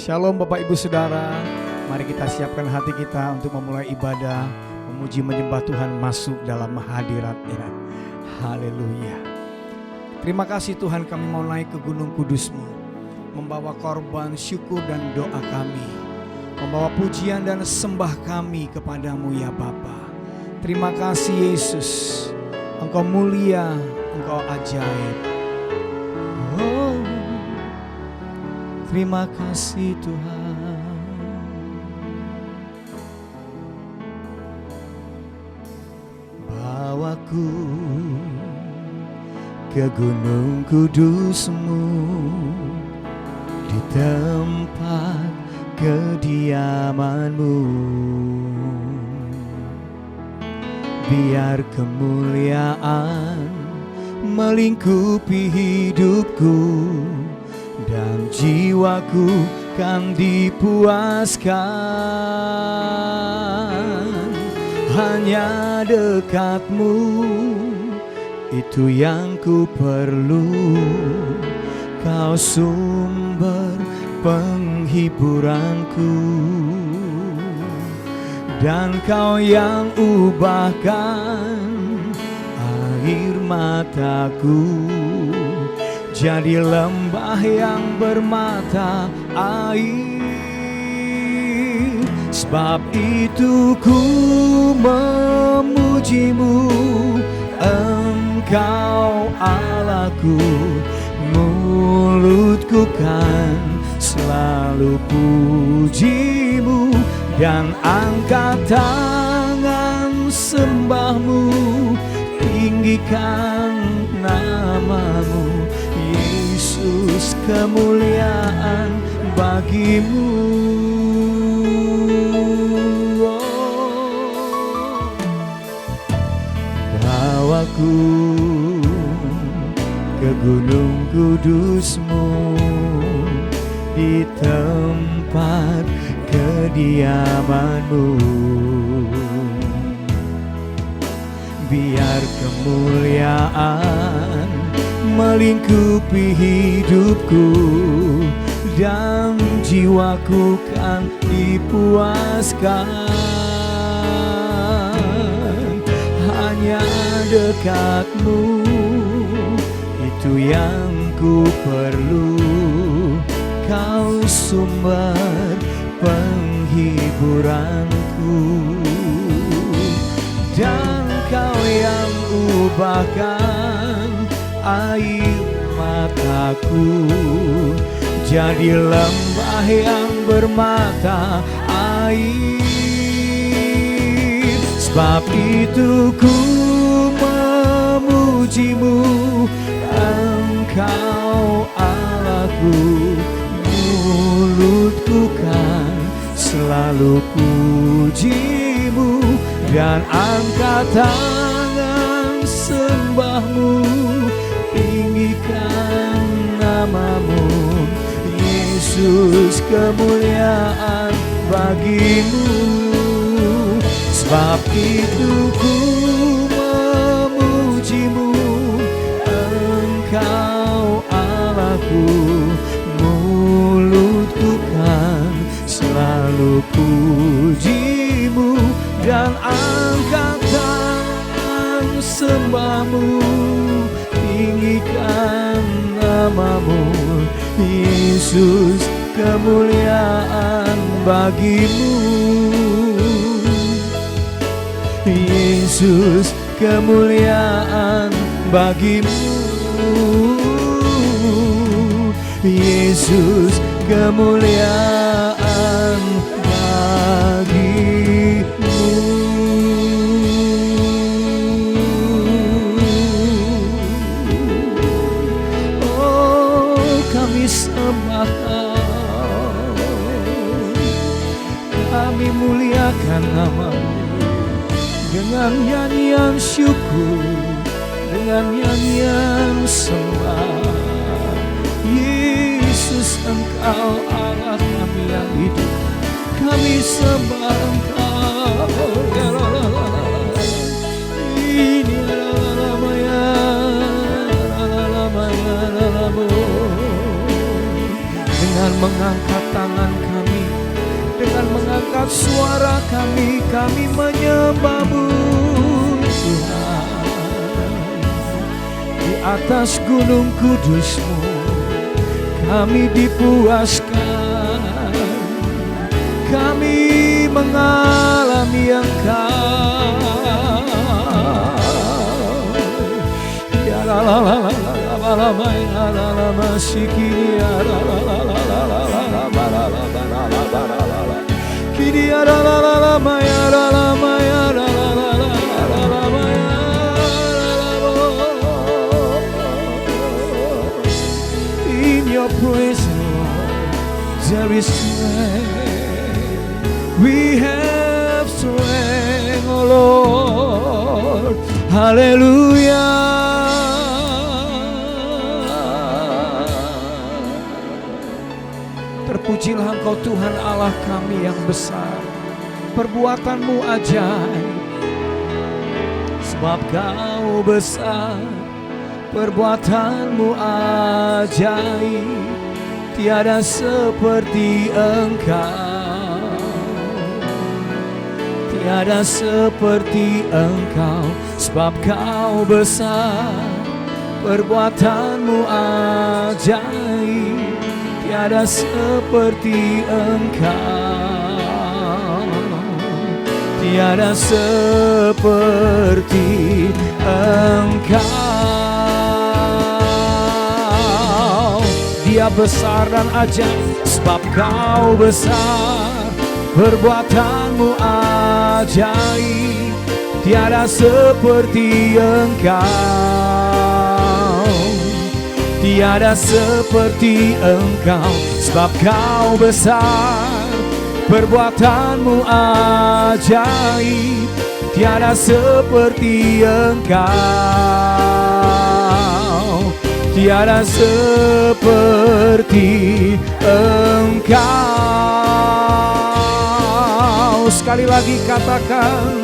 Shalom Bapak Ibu Saudara. Mari kita siapkan hati kita untuk memulai ibadah, memuji menyembah Tuhan, masuk dalam hadirat-Nya. Haleluya. Terima kasih Tuhan, kami mau naik ke gunung kudus-Mu, membawa korban syukur dan doa kami, membawa pujian dan sembah kami kepadamu ya Bapa. Terima kasih Yesus, Engkau mulia, Engkau ajaib. Oh, terima kasih Tuhan. Bawaku ke gunung kudus-Mu, di tempat kediaman-Mu. Biar kemuliaan melingkupi hidupku, dan jiwaku kan dipuaskan. Hanya dekat-Mu, itu yang ku perlu. Kau sumber penghiburanku, dan Kau yang ubahkan air mataku jadi lembah yang bermata air. Sebab itu ku memuji-Mu, Engkau Allahku. Mulutku kan selalu puji-Mu, dan angkat tangan sembah-Mu, tinggikan nama-Mu. Yesus, kemuliaan bagi-Mu. Bawaku ke gunung kudus-Mu, di tempat kediaman-Mu. Biar kemuliaan melingkupi hidupku, dan jiwaku kan dipuaskan. Hanya dekat-Mu, itu yang ku perlu. Kau sumber penghiburanku, dan Kau yang ubahkan air mataku jadi lembah yang bermata air. Sebab itu ku memuji-Mu, Engkau Allahku. Mulutku kan selalu puji-Mu, dan angkat tangan sembah-Mu, tinggikan nama-Mu. Yesus, kemuliaan bagi-Mu. Sebab itu ku memuji-Mu, Engkau Allahku. Mulutku kan selalu puji-Mu, dan angkat tangan sembah-Mu, tinggikan nama-Mu. Yesus, kemuliaan bagi-Mu. Yesus, kemuliaan bagi-Mu. Yesus, kemuliaan bagi-Mu. Oh, kami sembah Kau, kami muliakan nama-Mu dengan nyanyian syukur, dengan nyanyian sembah. Yesus, Engkau Allah kami yang hidup, kami sembah Engkau. Ini dengan mengangkat tangan menyembah-Mu Tuhan. Di atas gunung kudus-Mu kami dipuaskan, kami mengalami Engkau. Ya la la la la la la la la la la masiki ya la la la la la la la la la la la la la kiri ya la la la la ma ya la la ma ya la la la la la la ma ya. In your presence, Lord, there is strength. We have strength, oh Lord. Hallelujah. Terpujilah Engkau Tuhan Allah kami yang besar. Perbuatan-Mu ajaib, sebab Kau besar. Perbuatan-Mu ajaib, tiada seperti Engkau. Tiada seperti Engkau, sebab Kau besar. Perbuatan-Mu ajaib, tiada seperti Engkau. Tiada seperti Engkau. Dia besar dan ajaib, sebab Kau besar. Perbuatan-Mu ajaib, tiada seperti Engkau. Tiada seperti Engkau, sebab Kau besar. Perbuatan-Mu ajaib, tiada seperti Engkau. Tiada seperti Engkau. Sekali lagi katakan,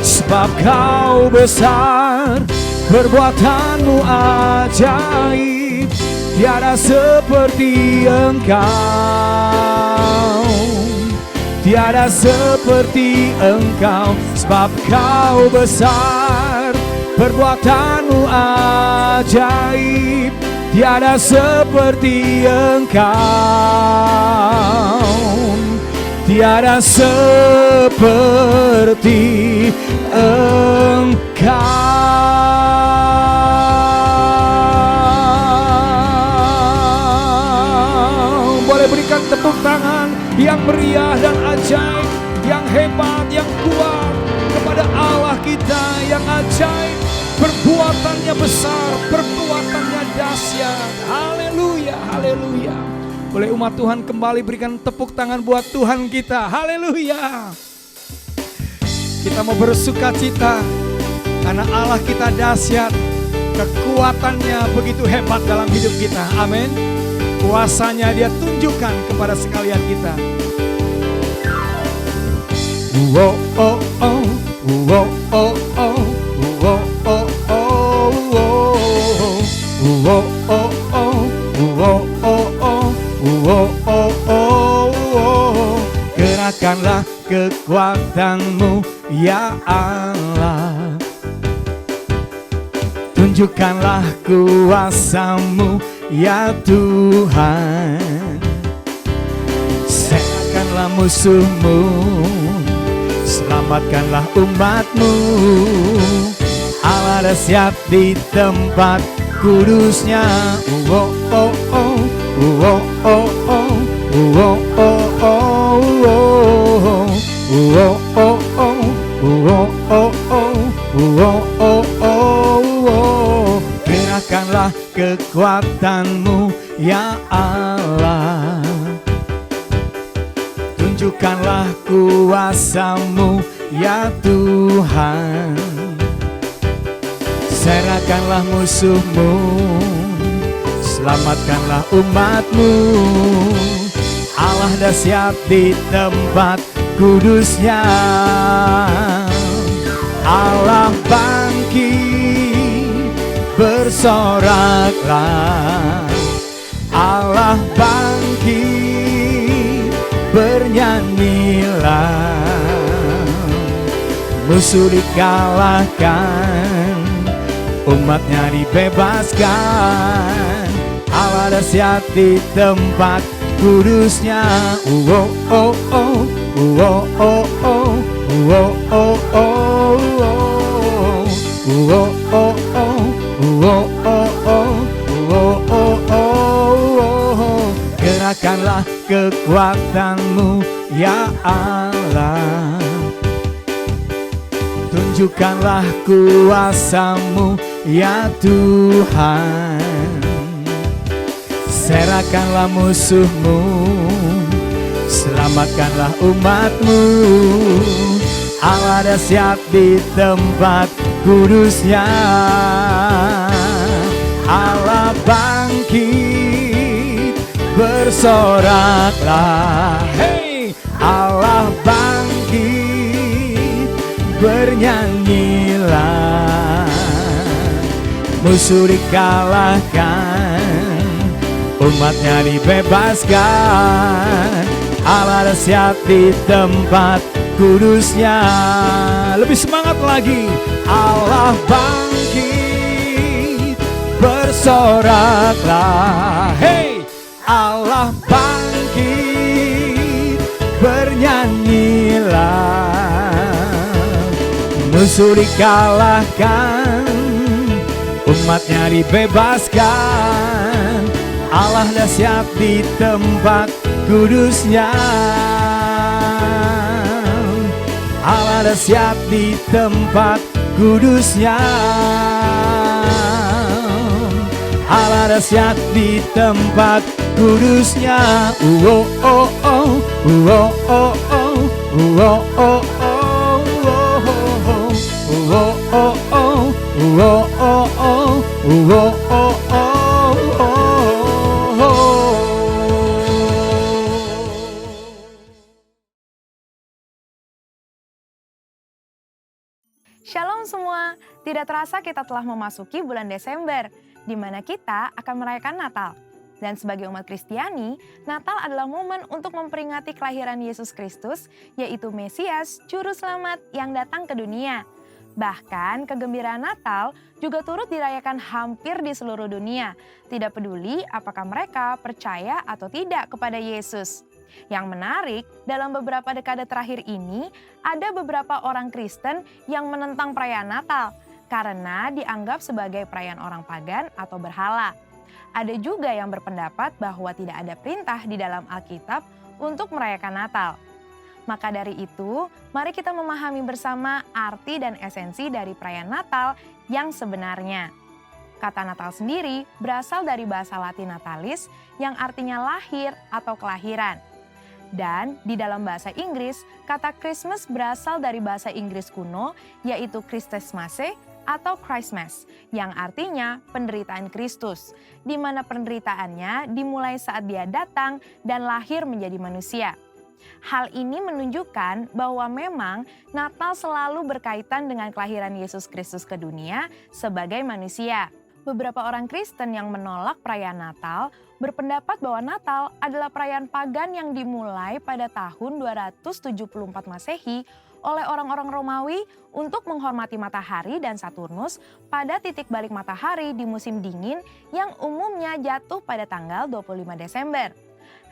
sebab Kau besar. Perbuatan-Mu ajaib, tiada seperti Engkau. Tiada seperti Engkau, sebab Kau besar. Perbuatan-Mu ajaib, tiada seperti Engkau. Tiada seperti Engkau. Boleh berikan tepuk tangan yang meriah dan ajaib, yang hebat, yang kuat kepada Allah kita yang ajaib. Perbuatannya besar, perbuatannya dahsyat. Haleluya, haleluya. Boleh umat Tuhan kembali berikan tepuk tangan buat Tuhan kita. Haleluya. Kita mau bersuka cita karena Allah kita dahsyat. Kekuatannya begitu hebat dalam hidup kita. Amin. Kuasanya Dia tunjukkan kepada sekalian kita. Oh oh oh, oh oh oh, oh oh oh, oh oh oh, oh oh oh. Gerakkanlah kekuatan-Mu ya Allah. Tunjukkanlah kuasa-Mu ya Tuhan. Serahkanlah musuh-Mu, selamatkanlah umat-Mu. Allah dahsyat di tempat kudusnya. Oh oh oh, oh oh oh, oh oh oh, oh oh oh, oh oh oh, oh oh. Gerakkanlah kekuatan-Mu ya Allah. Tunjukkanlah kuasa-Mu ya Tuhan. Serahkanlah musuh-Mu, selamatkanlah umat-Mu. Allah dahsyat di tempat kudusnya. Allah bangkit, bersoraklah. Allah bangkit, bernyanyilah. musuh dikalahkan, umatnya dibebaskan. Allah dahsyat di tempat kudusnya. Oh oh oh, oh oh oh, oh oh oh, oh oh oh, oh oh oh, oh oh oh. Gerakkanlah kekuatanmu ya Allah, tunjukkanlah kuasamu ya Tuhan. Serahkanlah musuhmu, selamatkanlah umatmu. Allah dahsyat di tempat kudusnya. Allah bangkit, bersoraklah. Hey, Allah bangkit, bernyanyilah. Musuh dikalahkan, umatnya dibebaskan. Allah dahsyat di tempat kudusnya. Lebih semangat lagi. Allah bangkit, bersoraklah. Hey, Allah bangkit, bernyanyilah. Musuh dikalahkan, umatnya dibebaskan. Allah dahsyat di tempat kudusnya. Allah dahsyat di tempat kudusnya. Allah dahsyat di tempat kudusnya. Oh oh oh, oh oh oh, oh oh oh, oh oh oh, oh oh oh, oh oh oh. Shalom semua, tidak terasa kita telah memasuki bulan Desember, di mana kita akan merayakan Natal. Dan sebagai umat Kristiani, Natal adalah momen untuk memperingati kelahiran Yesus Kristus, yaitu Mesias, Juru Selamat yang datang ke dunia. Bahkan kegembiraan Natal juga turut dirayakan hampir di seluruh dunia, tidak peduli apakah mereka percaya atau tidak kepada Yesus. Yang menarik, dalam beberapa dekade terakhir ini, ada beberapa orang Kristen yang menentang perayaan Natal karena dianggap sebagai perayaan orang pagan atau berhala. Ada juga yang berpendapat bahwa tidak ada perintah di dalam Alkitab untuk merayakan Natal. Maka dari itu, mari kita memahami bersama arti dan esensi dari perayaan Natal yang sebenarnya. Kata Natal sendiri berasal dari bahasa Latin natalis yang artinya lahir atau kelahiran. Dan di dalam bahasa Inggris, kata Christmas berasal dari bahasa Inggris kuno, yaitu Christmasmasse atau Christmas, yang artinya penderitaan Kristus, di mana penderitaannya dimulai saat dia datang dan lahir menjadi manusia. Hal ini menunjukkan bahwa memang Natal selalu berkaitan dengan kelahiran Yesus Kristus ke dunia sebagai manusia. Beberapa orang Kristen yang menolak perayaan Natal berpendapat bahwa Natal adalah perayaan pagan yang dimulai pada tahun 274 Masehi oleh orang-orang Romawi untuk menghormati matahari dan Saturnus pada titik balik matahari di musim dingin yang umumnya jatuh pada tanggal 25 Desember.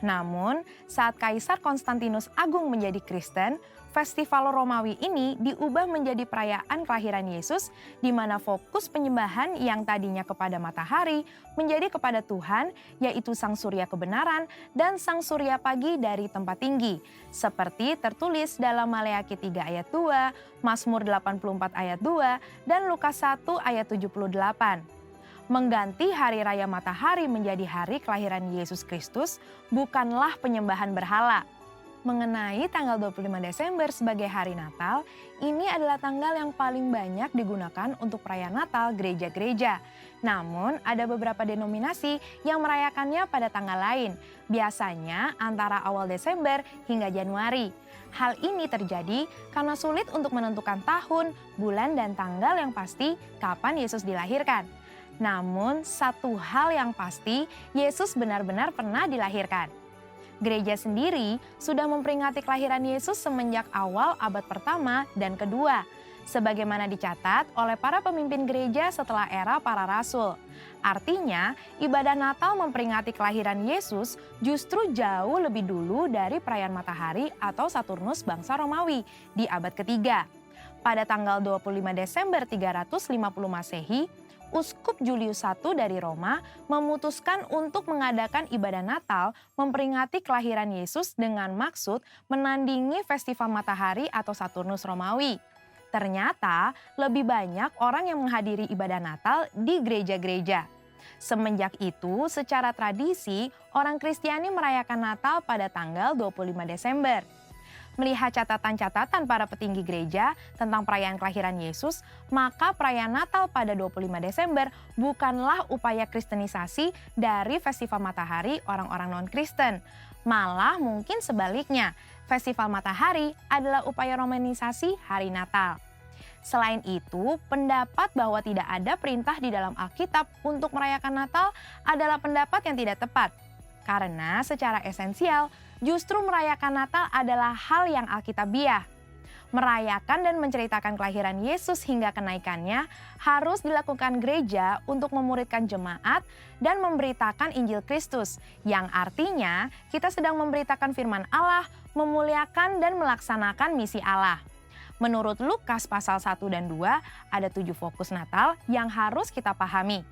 Namun, saat Kaisar Konstantinus Agung menjadi Kristen, festival Romawi ini diubah menjadi perayaan kelahiran Yesus, di mana fokus penyembahan yang tadinya kepada matahari menjadi kepada Tuhan, yaitu Sang Surya kebenaran dan Sang Surya pagi dari tempat tinggi, seperti tertulis dalam Maleakhi 3 ayat 2, Mazmur 84 ayat 2, dan Lukas 1 ayat 78. Mengganti hari raya matahari menjadi hari kelahiran Yesus Kristus bukanlah penyembahan berhala. Mengenai tanggal 25 Desember sebagai hari Natal, ini adalah tanggal yang paling banyak digunakan untuk perayaan Natal gereja-gereja. Namun, ada beberapa denominasi yang merayakannya pada tanggal lain, biasanya antara awal Desember hingga Januari. Hal ini terjadi karena sulit untuk menentukan tahun, bulan, dan tanggal yang pasti kapan Yesus dilahirkan. Namun, satu hal yang pasti, Yesus benar-benar pernah dilahirkan. Gereja sendiri sudah memperingati kelahiran Yesus semenjak awal abad pertama dan kedua. sebagaimana dicatat oleh para pemimpin gereja setelah era para rasul. Artinya, ibadah Natal memperingati kelahiran Yesus justru jauh lebih dulu dari perayaan matahari atau Saturnus bangsa Romawi di abad ketiga. Pada tanggal 25 Desember 350 Masehi, Uskup Julius I dari Roma memutuskan untuk mengadakan ibadah Natal memperingati kelahiran Yesus dengan maksud menandingi festival matahari atau Saturnus Romawi. Ternyata lebih banyak orang yang menghadiri ibadah Natal di gereja-gereja. Semenjak itu, secara tradisi, orang Kristiani merayakan Natal pada tanggal 25 Desember. Melihat catatan-catatan para petinggi gereja tentang perayaan kelahiran Yesus, maka perayaan Natal pada 25 Desember bukanlah upaya kristenisasi dari festival matahari orang-orang non-Kristen. Malah mungkin sebaliknya, festival matahari adalah upaya romanisasi hari Natal. Selain itu, pendapat bahwa tidak ada perintah di dalam Alkitab untuk merayakan Natal adalah pendapat yang tidak tepat. Karena secara esensial, justru merayakan Natal adalah hal yang alkitabiah. Merayakan dan menceritakan kelahiran Yesus hingga kenaikannya harus dilakukan gereja untuk memuridkan jemaat dan memberitakan Injil Kristus, yang artinya kita sedang memberitakan firman Allah, memuliakan dan melaksanakan misi Allah. Menurut Lukas pasal 1 dan 2, ada 7 fokus Natal yang harus kita pahami.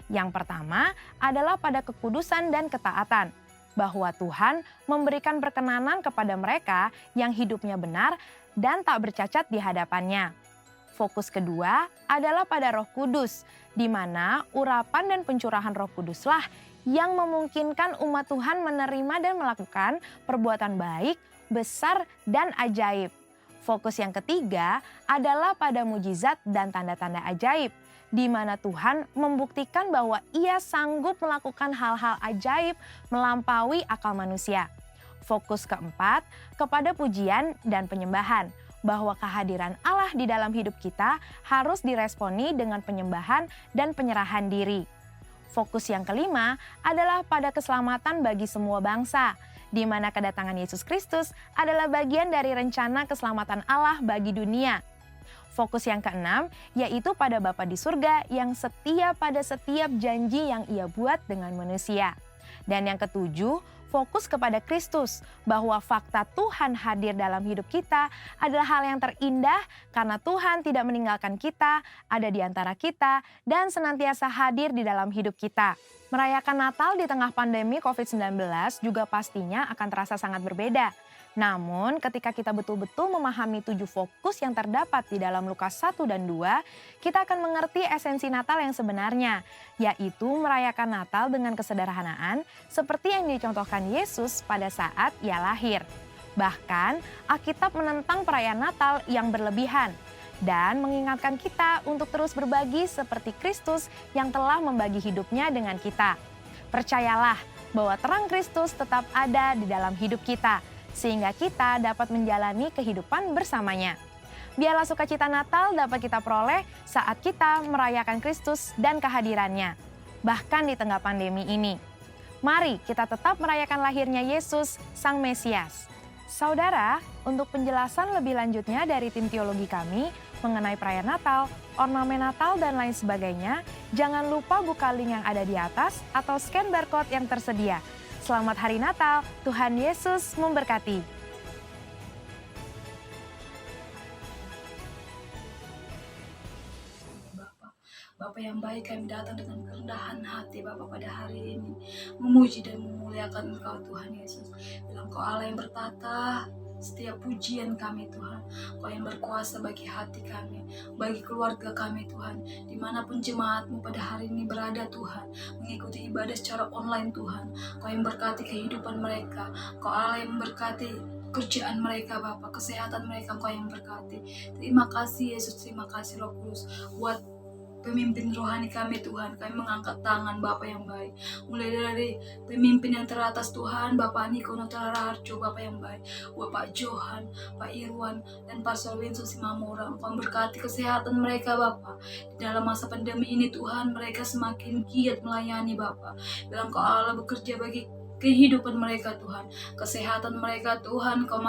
Yang pertama adalah pada kekudusan dan ketaatan, bahwa Tuhan memberikan perkenanan kepada mereka yang hidupnya benar dan tak bercacat di hadapannya. Fokus kedua adalah pada Roh Kudus, di mana urapan dan pencurahan Roh Kuduslah yang memungkinkan umat Tuhan menerima dan melakukan perbuatan baik, besar, dan ajaib. Fokus yang ketiga adalah pada mujizat dan tanda-tanda ajaib, di mana Tuhan membuktikan bahwa Ia sanggup melakukan hal-hal ajaib melampaui akal manusia. Fokus keempat kepada pujian dan penyembahan, bahwa kehadiran Allah di dalam hidup kita harus diresponi dengan penyembahan dan penyerahan diri. Fokus yang kelima adalah pada keselamatan bagi semua bangsa, di mana kedatangan Yesus Kristus adalah bagian dari rencana keselamatan Allah bagi dunia. Fokus yang keenam yaitu pada Bapa di surga yang setia pada setiap janji yang Ia buat dengan manusia. Dan yang ketujuh, fokus kepada Kristus, bahwa fakta Tuhan hadir dalam hidup kita adalah hal yang terindah karena Tuhan tidak meninggalkan kita, ada di antara kita, dan senantiasa hadir di dalam hidup kita. Merayakan Natal di tengah pandemi COVID-19 juga pastinya akan terasa sangat berbeda. Namun ketika kita betul-betul memahami 7 fokus yang terdapat di dalam Lukas 1 dan 2, kita akan mengerti esensi Natal yang sebenarnya, yaitu merayakan Natal dengan kesederhanaan seperti yang dicontohkan Yesus pada saat Ia lahir. Bahkan Alkitab menentang perayaan Natal yang berlebihan dan mengingatkan kita untuk terus berbagi seperti Kristus yang telah membagi hidupnya dengan kita. Percayalah bahwa terang Kristus tetap ada di dalam hidup kita, sehingga kita dapat menjalani kehidupan bersamanya. Biarlah sukacita Natal dapat kita peroleh saat kita merayakan Kristus dan kehadirannya, bahkan di tengah pandemi ini. Mari kita tetap merayakan lahirnya Yesus, Sang Mesias. Saudara, untuk penjelasan lebih lanjutnya dari tim teologi kami mengenai perayaan Natal, ornamen Natal, dan lain sebagainya, jangan lupa buka link yang ada di atas atau scan barcode yang tersedia. Selamat Hari Natal, Tuhan Yesus memberkati. Bapa yang baik, kami datang dengan kerendahan hati Bapa pada hari ini, memuji dan memuliakan Engkau Tuhan Yesus. Bilang Kau Allah yang bertata setiap pujian kami Tuhan. Kau yang berkuasa bagi hati kami, bagi keluarga kami Tuhan. Dimanapun jemaat-Mu pada hari ini berada Tuhan, mengikuti ibadah secara online Tuhan. Kau yang berkati kehidupan mereka, Kau Allah yang memberkati kerjaan mereka Bapa, kesehatan mereka Kau yang berkati. Terima kasih Yesus, terima kasih Roh Kudus buat pemimpin rohani kami Tuhan. Kami mengangkat tangan Bapa yang baik, mulai dari pemimpin yang teratas Tuhan, Bapak Niko Notara Harjo, Bapak yang baik, Bapak Johan, Pak Irwan, dan Pastor Winsu Simamora. Engkau berkati kesehatan mereka Bapak. Di dalam masa pandemi ini Tuhan, mereka semakin giat melayani Bapak. Dalam Kau Allah bekerja bagi kehidupan mereka Tuhan, kesehatan mereka Tuhan, Kau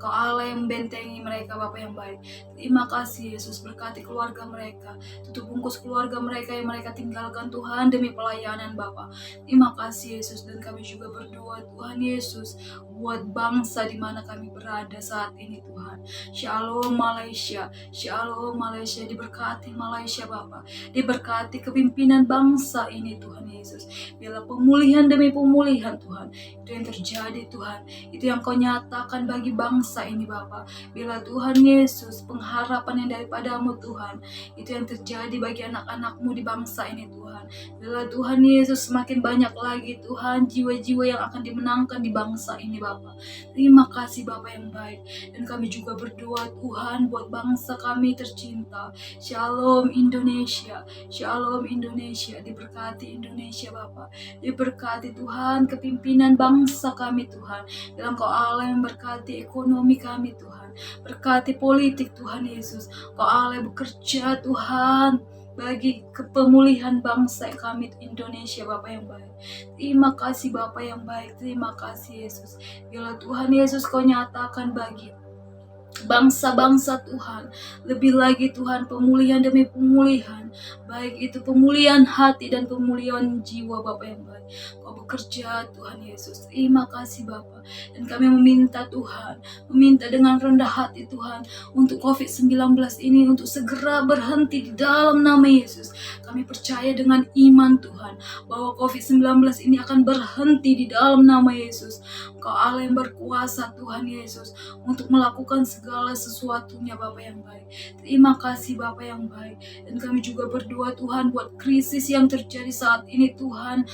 Allah yang bentengi mereka Bapa yang baik. Terima kasih Yesus, berkati keluarga mereka, tutup bungkus keluarga mereka yang mereka tinggalkan Tuhan demi pelayanan Bapa. Terima kasih Yesus, dan kami juga berdoa Tuhan Yesus buat bangsa di mana kami berada saat ini Tuhan. Shalom Malaysia, Shalom Malaysia, diberkati Malaysia Bapa, diberkati kepimpinan bangsa ini Tuhan Yesus. Bila pemulihan demi pemulihan Tuhan, itu yang terjadi Tuhan, itu yang Kau nyatakan bagi bangsa ini Bapa. Bila Tuhan Yesus, pengharapan yang daripadamu Tuhan, itu yang terjadi bagi anak-anak-Mu di bangsa ini Tuhan. Bila Tuhan Yesus, semakin banyak lagi Tuhan jiwa-jiwa yang akan dimenangkan di bangsa ini Bapa. Terima kasih Bapa yang baik, dan kami juga berdoa Tuhan buat bangsa kami tercinta. Shalom Indonesia, Shalom Indonesia, diberkati Indonesia Bapa, diberkati Tuhan kepimpinan bangsa kami Tuhan. Dalam Kau Allah yang berkati ekonomi kami Tuhan, berkati politik Tuhan Yesus. Kau Allah yang bekerja Tuhan bagi kepemulihan bangsa kami Indonesia Bapa yang baik. Terima kasih Bapa yang baik, terima kasih Yesus. Bila Tuhan Yesus Kau nyatakan bagi bangsa-bangsa Tuhan, lebih lagi Tuhan pemulihan demi pemulihan, baik itu pemulihan hati dan pemulihan jiwa Bapa yang baik. Kau bekerja Tuhan Yesus, terima kasih Bapa. Dan kami meminta Tuhan, meminta dengan rendah hati Tuhan, untuk COVID-19 ini untuk segera berhenti di dalam nama Yesus. Kami percaya dengan iman Tuhan, bahwa COVID-19 ini akan berhenti di dalam nama Yesus. Kau Allah yang berkuasa Tuhan Yesus, untuk melakukan segala sesuatunya Bapa yang baik. Terima kasih Bapa yang baik. Dan kami juga berdoa Tuhan buat krisis yang terjadi saat ini Tuhan,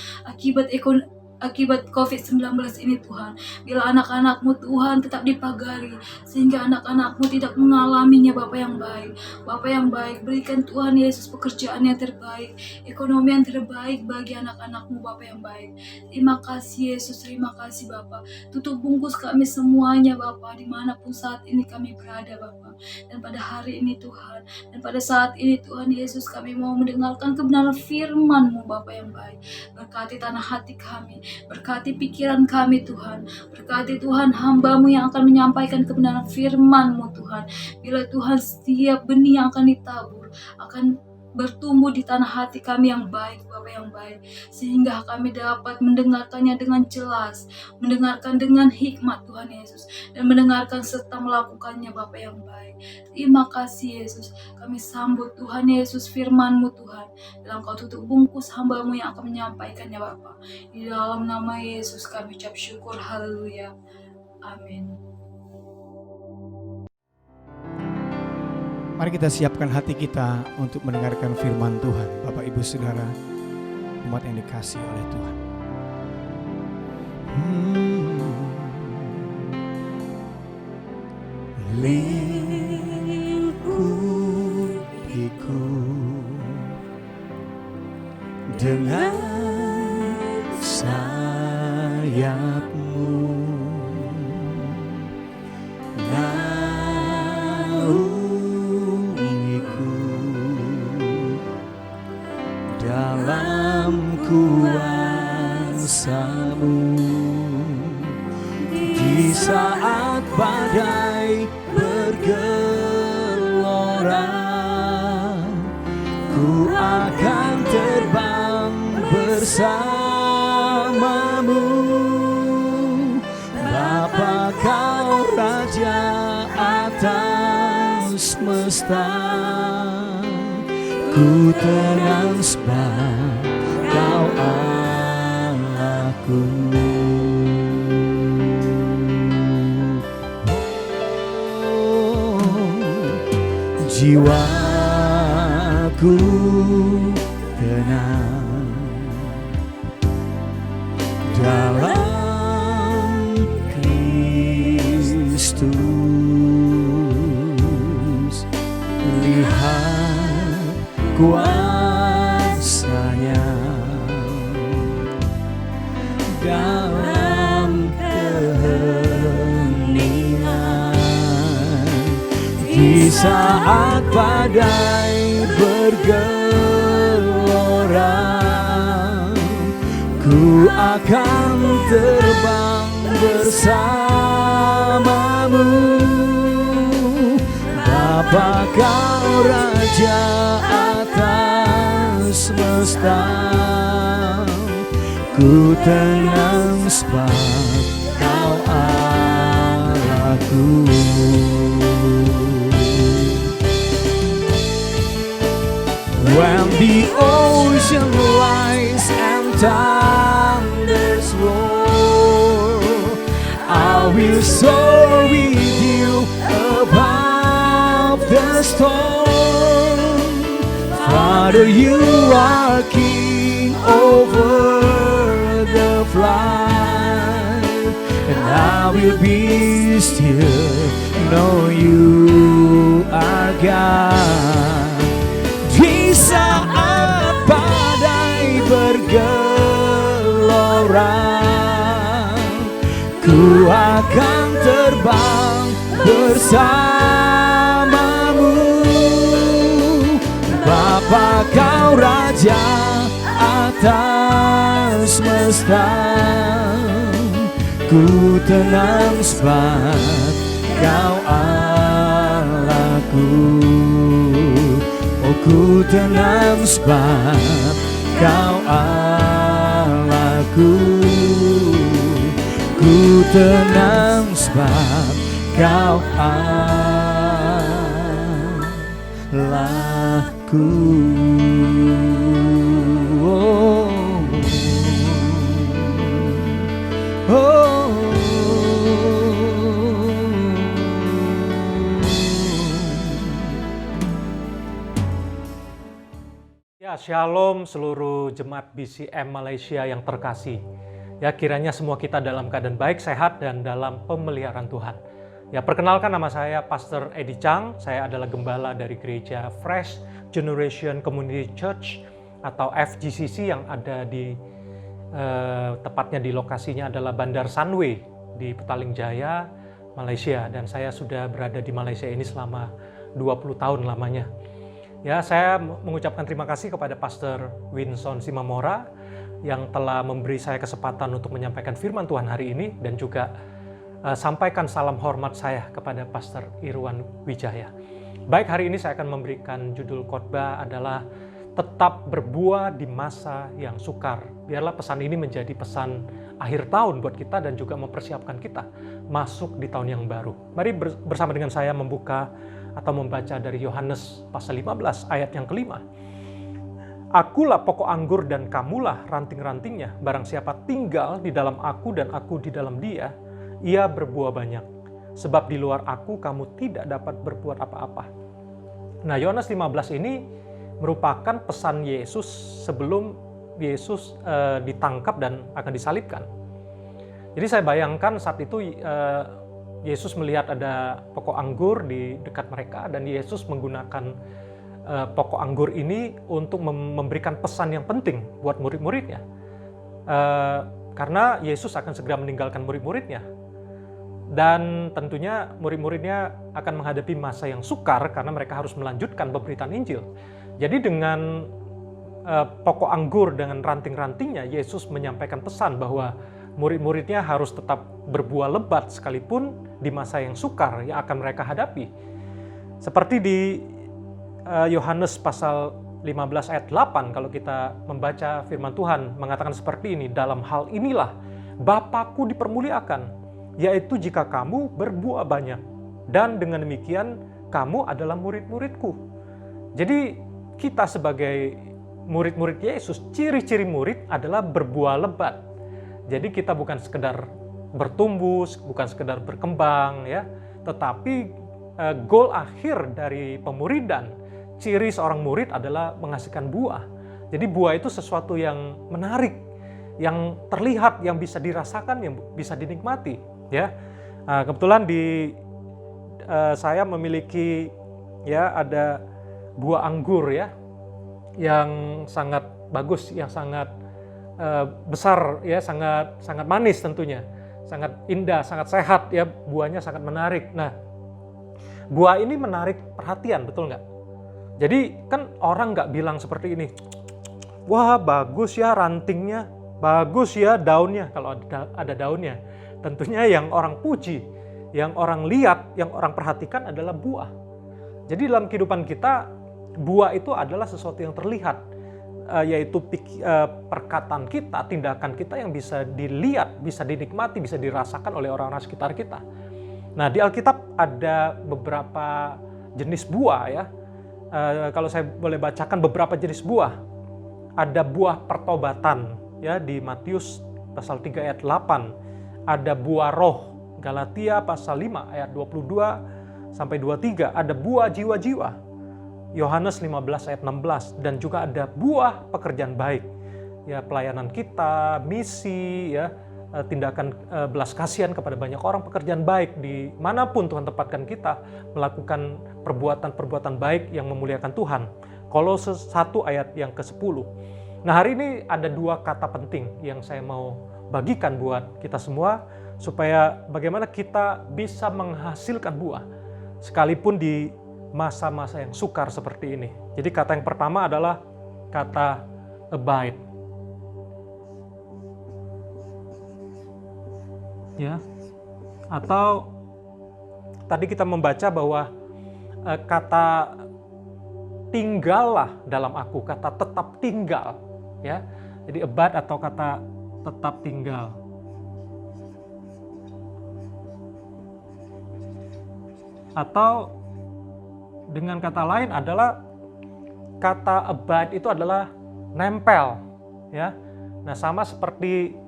akibat COVID-19 ini Tuhan. Bila anak-anak-Mu Tuhan tetap dipagari, sehingga anak-anak-Mu tidak mengalaminya Bapa yang baik. Bapa yang baik, berikan Tuhan Yesus pekerjaan yang terbaik, ekonomi yang terbaik bagi anak-anak-Mu Bapa yang baik. Terima kasih Yesus, terima kasih Bapa. Tutup bungkus kami semuanya Bapa, dimanapun saat ini kami berada Bapa. Dan pada hari ini Tuhan, dan pada saat ini Tuhan Yesus, kami mau mendengarkan kebenaran firman-Mu Bapa yang baik. Berkati tanah hati kami, berkati pikiran kami Tuhan, berkati Tuhan hamba-Mu yang akan menyampaikan kebenaran firman-Mu Tuhan. Bila Tuhan setiap benih yang akan ditabur akan bertumbuh di tanah hati kami yang baik Bapa yang baik, sehingga kami dapat mendengarkannya dengan jelas, mendengarkan dengan hikmat Tuhan Yesus, dan mendengarkan serta melakukannya Bapa yang baik. Terima kasih Yesus, kami sambut Tuhan Yesus firman-Mu Tuhan, dalam Kau tutup bungkus hamba-Mu yang akan menyampaikannya Bapa. Di dalam nama Yesus kami ucap syukur, haleluya, amin. Mari kita siapkan hati kita untuk mendengarkan firman Tuhan. Bapak Ibu Saudara, umat yang dikasihi oleh Tuhan. Lingkupiku dengan sayap-Mu, dalam kuasa-Mu. Di saat badai bergelora, ku akan terbang bersama-Mu. Bapa, Kau Raja atas semesta, ku tenang sebab Kau Allahku. Jiwaku tenang dalam Kristus. Lihat kuasa-Nya dalam keheningan. Di saat badai bergelora, ku ku akan terbang bersamamu. Bapa kau Raja atas semesta, ku tenang sebab kau Allahku. When the ocean lies and thunders roar, I will soar with you above the storm. Father, you are King over the flood, and I will be still, know you are God. Di saat badai bergelora, ku akan terbang bersamamu. Bapa kau Raja atas semesta, ku tenang sebab kau Allahku. Oh, ku tenang sebab kau Allahku. Ku tenang sebab kau Allahku. Oh, oh. Ya, Shalom seluruh jemaat BCM Malaysia yang terkasih. Ya, kiranya semua kita dalam keadaan baik, sehat, dan dalam pemeliharaan Tuhan. Ya, perkenalkan nama saya Pastor Eddie Chang. Saya adalah gembala dari gereja Fresh Generation Community Church atau FGCC yang ada di tepatnya di lokasinya adalah Bandar Sunway di Petaling Jaya, Malaysia. Dan saya sudah berada di Malaysia ini selama 20 tahun lamanya. Ya, saya mengucapkan terima kasih kepada Pastor Winson Simamora yang telah memberi saya kesempatan untuk menyampaikan firman Tuhan hari ini, dan juga sampaikan salam hormat saya kepada Pastor Irwan Wijaya. Baik, hari ini saya akan memberikan judul khotbah adalah tetap berbuah di masa yang sukar. Biarlah pesan ini menjadi pesan akhir tahun buat kita dan juga mempersiapkan kita masuk di tahun yang baru. Mari bersama dengan saya membuka atau membaca dari Yohanes pasal 15 ayat yang kelima. Akulah pokok anggur dan kamulah ranting-rantingnya. Barang siapa tinggal di dalam aku dan aku di dalam dia, ia berbuah banyak. Sebab di luar aku kamu tidak dapat berbuat apa-apa. Nah, Yohanes 15 ini merupakan pesan Yesus sebelum Yesus ditangkap dan akan disalibkan. Jadi saya bayangkan saat itu Yesus melihat ada pokok anggur di dekat mereka, dan Yesus menggunakan pokok anggur ini untuk memberikan pesan yang penting buat murid-muridnya. Karena Yesus akan segera meninggalkan murid-muridnya. Dan tentunya murid-muridnya akan menghadapi masa yang sukar karena mereka harus melanjutkan pemberitaan Injil. Jadi dengan pokok anggur dengan ranting-rantingnya, Yesus menyampaikan pesan bahwa murid-muridnya harus tetap berbuah lebat sekalipun di masa yang sukar yang akan mereka hadapi. Seperti di Yohanes pasal 15 ayat 8, kalau kita membaca firman Tuhan mengatakan seperti ini, dalam hal inilah Bapa-Ku dipermuliakan, yaitu jika kamu berbuah banyak, dan dengan demikian kamu adalah murid-murid-Ku. Jadi kita sebagai murid-murid Yesus, ciri-ciri murid adalah berbuah lebat. Jadi kita bukan sekedar bertumbuh, bukan sekedar berkembang, ya, tetapi goal akhir dari pemuridan, ciri seorang murid adalah menghasilkan buah. Jadi buah itu sesuatu yang menarik, yang terlihat, yang bisa dirasakan, yang bisa dinikmati. Ya, kebetulan saya memiliki ada buah anggur ya, yang sangat bagus, yang sangat besar ya, sangat manis tentunya, sangat indah, sangat sehat ya, buahnya sangat menarik. Nah, buah ini menarik perhatian, betul nggak? Jadi kan orang nggak bilang seperti ini, wah bagus ya rantingnya, bagus ya daunnya, kalau ada daunnya. Tentunya yang orang puji, yang orang lihat, yang orang perhatikan adalah buah. Jadi dalam kehidupan kita, buah itu adalah sesuatu yang terlihat, yaitu perkataan kita, tindakan kita yang bisa dilihat, bisa dinikmati, bisa dirasakan oleh orang-orang sekitar kita. Nah, di Alkitab ada beberapa jenis buah ya. Kalau saya boleh bacakan beberapa jenis buah. Ada buah pertobatan ya di Matius pasal 3 ayat 8. Ada buah roh Galatia pasal 5 ayat 22 sampai 23. Ada buah jiwa-jiwa Yohanes 15 ayat 16, dan juga ada buah pekerjaan baik. Ya, pelayanan kita, misi ya, tindakan belas kasihan kepada banyak orang, pekerjaan baik dimanapun Tuhan tempatkan kita, melakukan perbuatan-perbuatan baik yang memuliakan Tuhan. Kolose 1 ayat yang ke-10. Nah, hari ini ada 2 kata penting yang saya mau bagikan buat kita semua, supaya bagaimana kita bisa menghasilkan buah sekalipun di masa-masa yang sukar seperti ini. Jadi kata yang pertama adalah kata abide. Ya, atau tadi kita membaca bahwa kata tinggallah dalam aku, kata tetap tinggal, ya. Jadi abide atau kata tetap tinggal. Atau dengan kata lain adalah kata abide itu adalah nempel, ya. Nah, sama seperti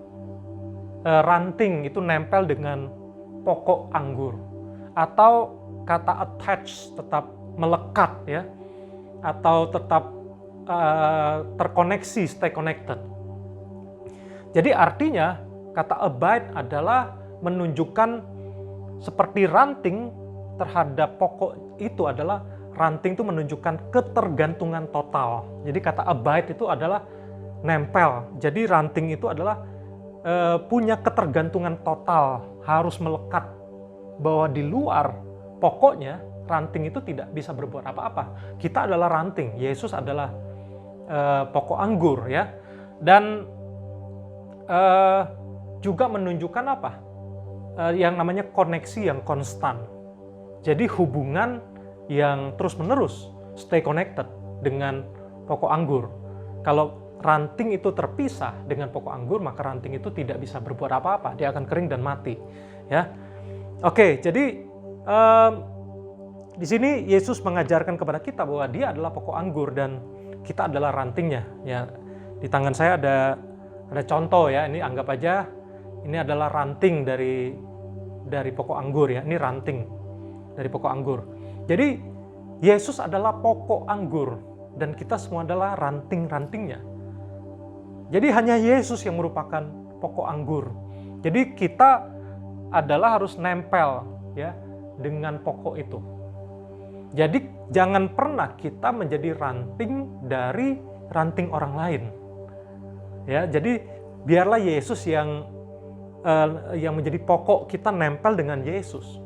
ranting itu nempel dengan pokok anggur, atau kata attach tetap melekat ya, atau tetap terkoneksi, stay connected. Jadi artinya kata abide adalah menunjukkan seperti ranting terhadap pokok itu, adalah ranting itu menunjukkan ketergantungan total. Jadi kata abide itu adalah nempel. Jadi ranting itu adalah punya ketergantungan total, harus melekat, bahwa di luar pokoknya ranting itu tidak bisa berbuat apa-apa. Kita adalah ranting, Yesus adalah pokok anggur ya. Dan juga menunjukkan apa? Yang namanya koneksi yang konstan. Jadi hubungan yang terus-menerus, stay connected dengan pokok anggur. Kalau ranting itu terpisah dengan pokok anggur, maka ranting itu tidak bisa berbuat apa-apa, dia akan kering dan mati. Ya, oke. Jadi di sini Yesus mengajarkan kepada kita bahwa Dia adalah pokok anggur dan kita adalah rantingnya. Ya, di tangan saya ada contoh ya. Ini anggap aja ini adalah ranting dari pokok anggur ya. Ini ranting dari pokok anggur. Jadi Yesus adalah pokok anggur dan kita semua adalah ranting-rantingnya. Jadi hanya Yesus yang merupakan pokok anggur. Jadi kita adalah harus nempel ya dengan pokok itu. Jadi jangan pernah kita menjadi ranting dari ranting orang lain. Ya, jadi biarlah Yesus yang menjadi pokok, kita nempel dengan Yesus.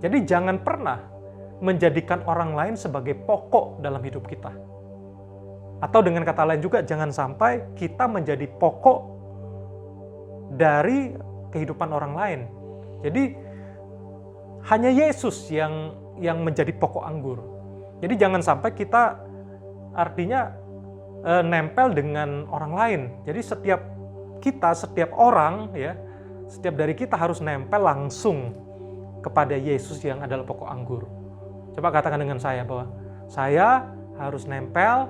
Jadi jangan pernah menjadikan orang lain sebagai pokok dalam hidup kita. Atau dengan kata lain juga, jangan sampai kita menjadi pokok dari kehidupan orang lain. Jadi hanya Yesus yang menjadi pokok anggur. Jadi jangan sampai kita artinya nempel dengan orang lain. Jadi setiap orang ya, setiap dari kita harus nempel langsung kepada Yesus yang adalah pokok anggur. Coba katakan dengan saya bahwa saya harus nempel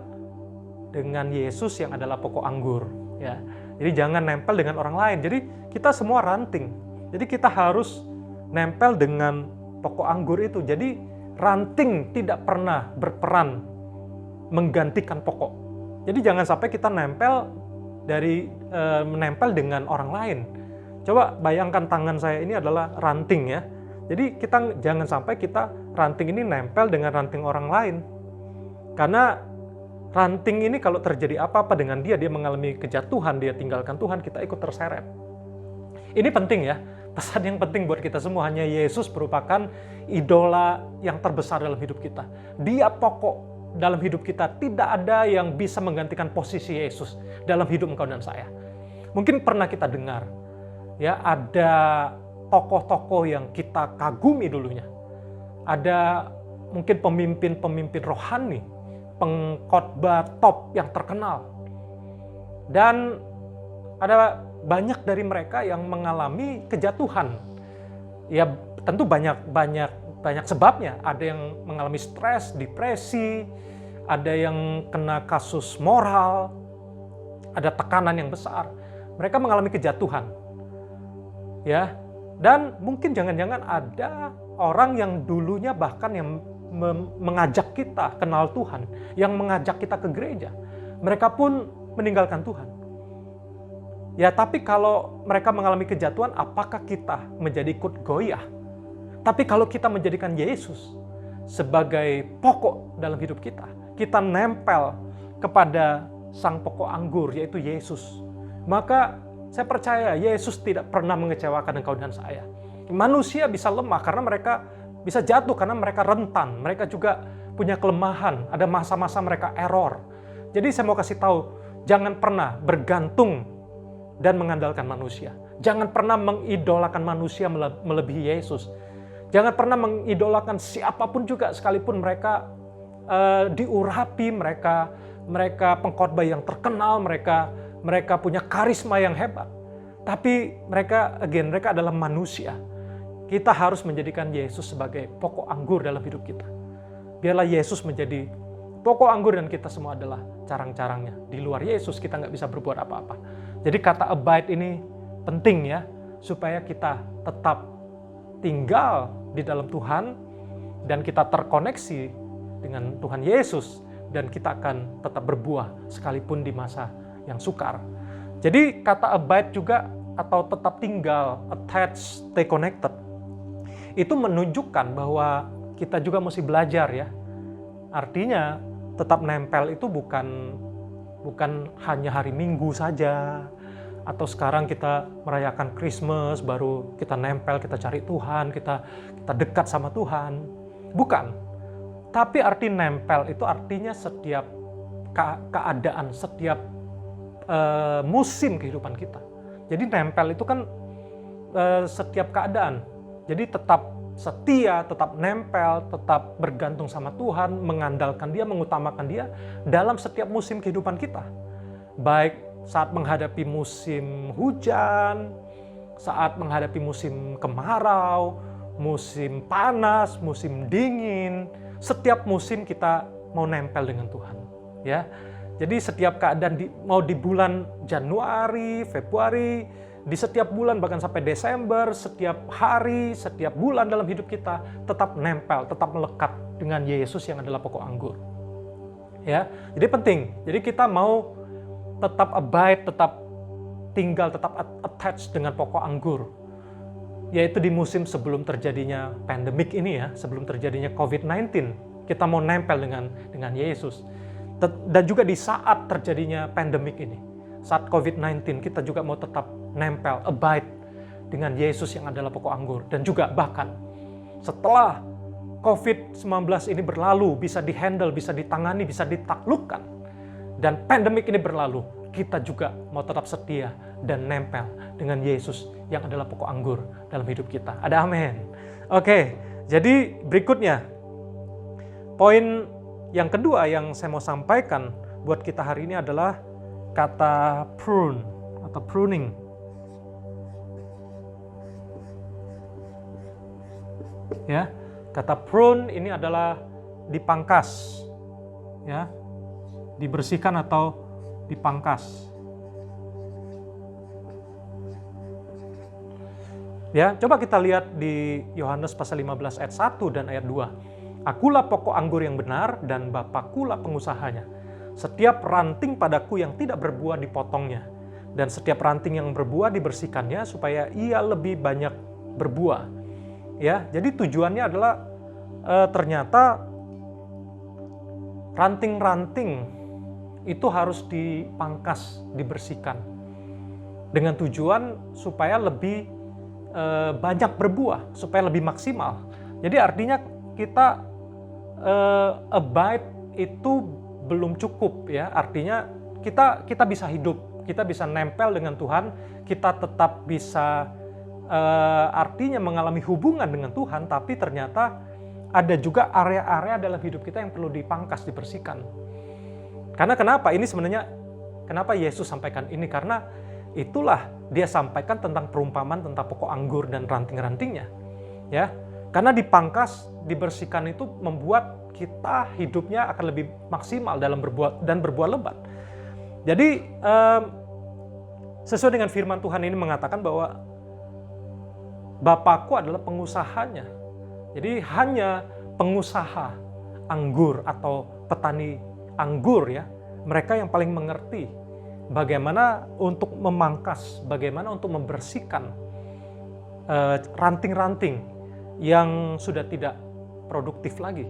dengan Yesus yang adalah pokok anggur ya. Jadi jangan nempel dengan orang lain. Jadi kita semua ranting. Jadi kita harus nempel dengan pokok anggur itu. Jadi ranting tidak pernah berperan menggantikan pokok. Jadi jangan sampai kita menempel dengan orang lain. Coba bayangkan tangan saya ini adalah ranting ya. Jadi jangan sampai kita ranting ini nempel dengan ranting orang lain. Karena ranting ini kalau terjadi apa-apa dengan dia mengalami kejatuhan, dia tinggalkan Tuhan, kita ikut terseret. Ini penting ya, pesan yang penting buat kita semua. Hanya Yesus merupakan idola yang terbesar dalam hidup kita. Dia pokok dalam hidup kita. Tidak ada yang bisa menggantikan posisi Yesus dalam hidup engkau dan saya. Mungkin pernah kita dengar, ya, ada tokoh-tokoh yang kita kagumi dulunya. Ada mungkin pemimpin-pemimpin rohani, pengkhotbah top yang terkenal. Dan ada banyak dari mereka yang mengalami kejatuhan. Ya, tentu banyak sebabnya. Ada yang mengalami stres, depresi, ada yang kena kasus moral, ada tekanan yang besar. Mereka mengalami kejatuhan. Ya, dan mungkin jangan-jangan ada orang yang dulunya bahkan yang mengajak kita kenal Tuhan, yang mengajak kita ke gereja. Mereka pun meninggalkan Tuhan. Ya, tapi kalau mereka mengalami kejatuhan, apakah kita menjadi ikut goyah? Tapi kalau kita menjadikan Yesus sebagai pokok dalam hidup kita, kita nempel kepada sang pokok anggur, yaitu Yesus, maka saya percaya Yesus tidak pernah mengecewakan engkau dan saya. Manusia bisa lemah karena mereka bisa jatuh, karena mereka rentan. Mereka juga punya kelemahan, ada masa-masa mereka error. Jadi saya mau kasih tahu, jangan pernah bergantung dan mengandalkan manusia. Jangan pernah mengidolakan manusia melebihi Yesus. Jangan pernah mengidolakan siapapun juga, sekalipun mereka diurapi, mereka pengkhotbah yang terkenal, mereka punya karisma yang hebat. Tapi mereka adalah manusia. Kita harus menjadikan Yesus sebagai pokok anggur dalam hidup kita. Biarlah Yesus menjadi pokok anggur dan kita semua adalah carang-carangnya. Di luar Yesus kita nggak bisa berbuat apa-apa. Jadi kata abide ini penting ya, supaya kita tetap tinggal di dalam Tuhan dan kita terkoneksi dengan Tuhan Yesus, dan kita akan tetap berbuah sekalipun di masa yang sukar. Jadi kata abide juga atau tetap tinggal, attached, stay connected, itu menunjukkan bahwa kita juga mesti belajar ya. Artinya tetap nempel itu bukan hanya hari Minggu saja, atau sekarang kita merayakan Christmas baru kita nempel, kita cari Tuhan, kita dekat sama Tuhan. Bukan. Tapi arti nempel itu artinya setiap keadaan, setiap musim kehidupan kita. Jadi nempel itu kan setiap keadaan. Jadi tetap setia, tetap nempel, tetap bergantung sama Tuhan, mengandalkan Dia, mengutamakan Dia dalam setiap musim kehidupan kita. Baik saat menghadapi musim hujan, saat menghadapi musim kemarau, musim panas, musim dingin, setiap musim kita mau nempel dengan Tuhan, ya. Jadi setiap keadaan mau di bulan Januari, Februari, di setiap bulan bahkan sampai Desember, setiap hari, setiap bulan dalam hidup kita tetap nempel, tetap melekat dengan Yesus yang adalah pokok anggur. Ya, jadi penting. Jadi kita mau tetap abide, tetap tinggal, tetap attached dengan pokok anggur. Yaitu di musim sebelum terjadinya pandemik ini ya, sebelum terjadinya COVID-19, kita mau nempel dengan Yesus. Dan juga di saat terjadinya pandemik ini, saat COVID-19, kita juga mau tetap nempel, abide dengan Yesus yang adalah pokok anggur. Dan juga bahkan setelah COVID-19 ini berlalu, bisa dihandle, bisa ditangani, bisa ditaklukkan, dan pandemik ini berlalu, kita juga mau tetap setia dan nempel dengan Yesus yang adalah pokok anggur dalam hidup kita. Ada amin. Oke, jadi berikutnya, poin yang kedua yang saya mau sampaikan buat kita hari ini adalah kata prune atau pruning. Ya, kata prune ini adalah dipangkas, ya, dibersihkan atau dipangkas. Ya, coba kita lihat di Yohanes pasal 15 ayat 1 dan ayat 2. Akulah pokok anggur yang benar dan Bapakkulah pengusahanya. Setiap ranting padaku yang tidak berbuah dipotongnya, dan setiap ranting yang berbuah dibersihkannya supaya ia lebih banyak berbuah. Ya, jadi tujuannya adalah ternyata ranting-ranting itu harus dipangkas, dibersihkan dengan tujuan supaya lebih banyak berbuah, supaya lebih maksimal. Jadi artinya kita abide itu belum cukup ya, artinya kita bisa hidup, kita bisa nempel dengan Tuhan, kita tetap bisa artinya mengalami hubungan dengan Tuhan, tapi ternyata ada juga area-area dalam hidup kita yang perlu dipangkas, dibersihkan. Karena kenapa? Ini sebenarnya kenapa Yesus sampaikan ini? Karena itulah dia sampaikan tentang perumpamaan tentang pokok anggur dan ranting-rantingnya. Ya, karena dipangkas, dibersihkan itu membuat kita hidupnya akan lebih maksimal dalam berbuah lebat. Jadi sesuai dengan firman Tuhan ini mengatakan bahwa Bapakku adalah pengusahanya. Jadi hanya pengusaha anggur atau petani anggur ya, mereka yang paling mengerti bagaimana untuk memangkas, bagaimana untuk membersihkan ranting-ranting yang sudah tidak produktif lagi.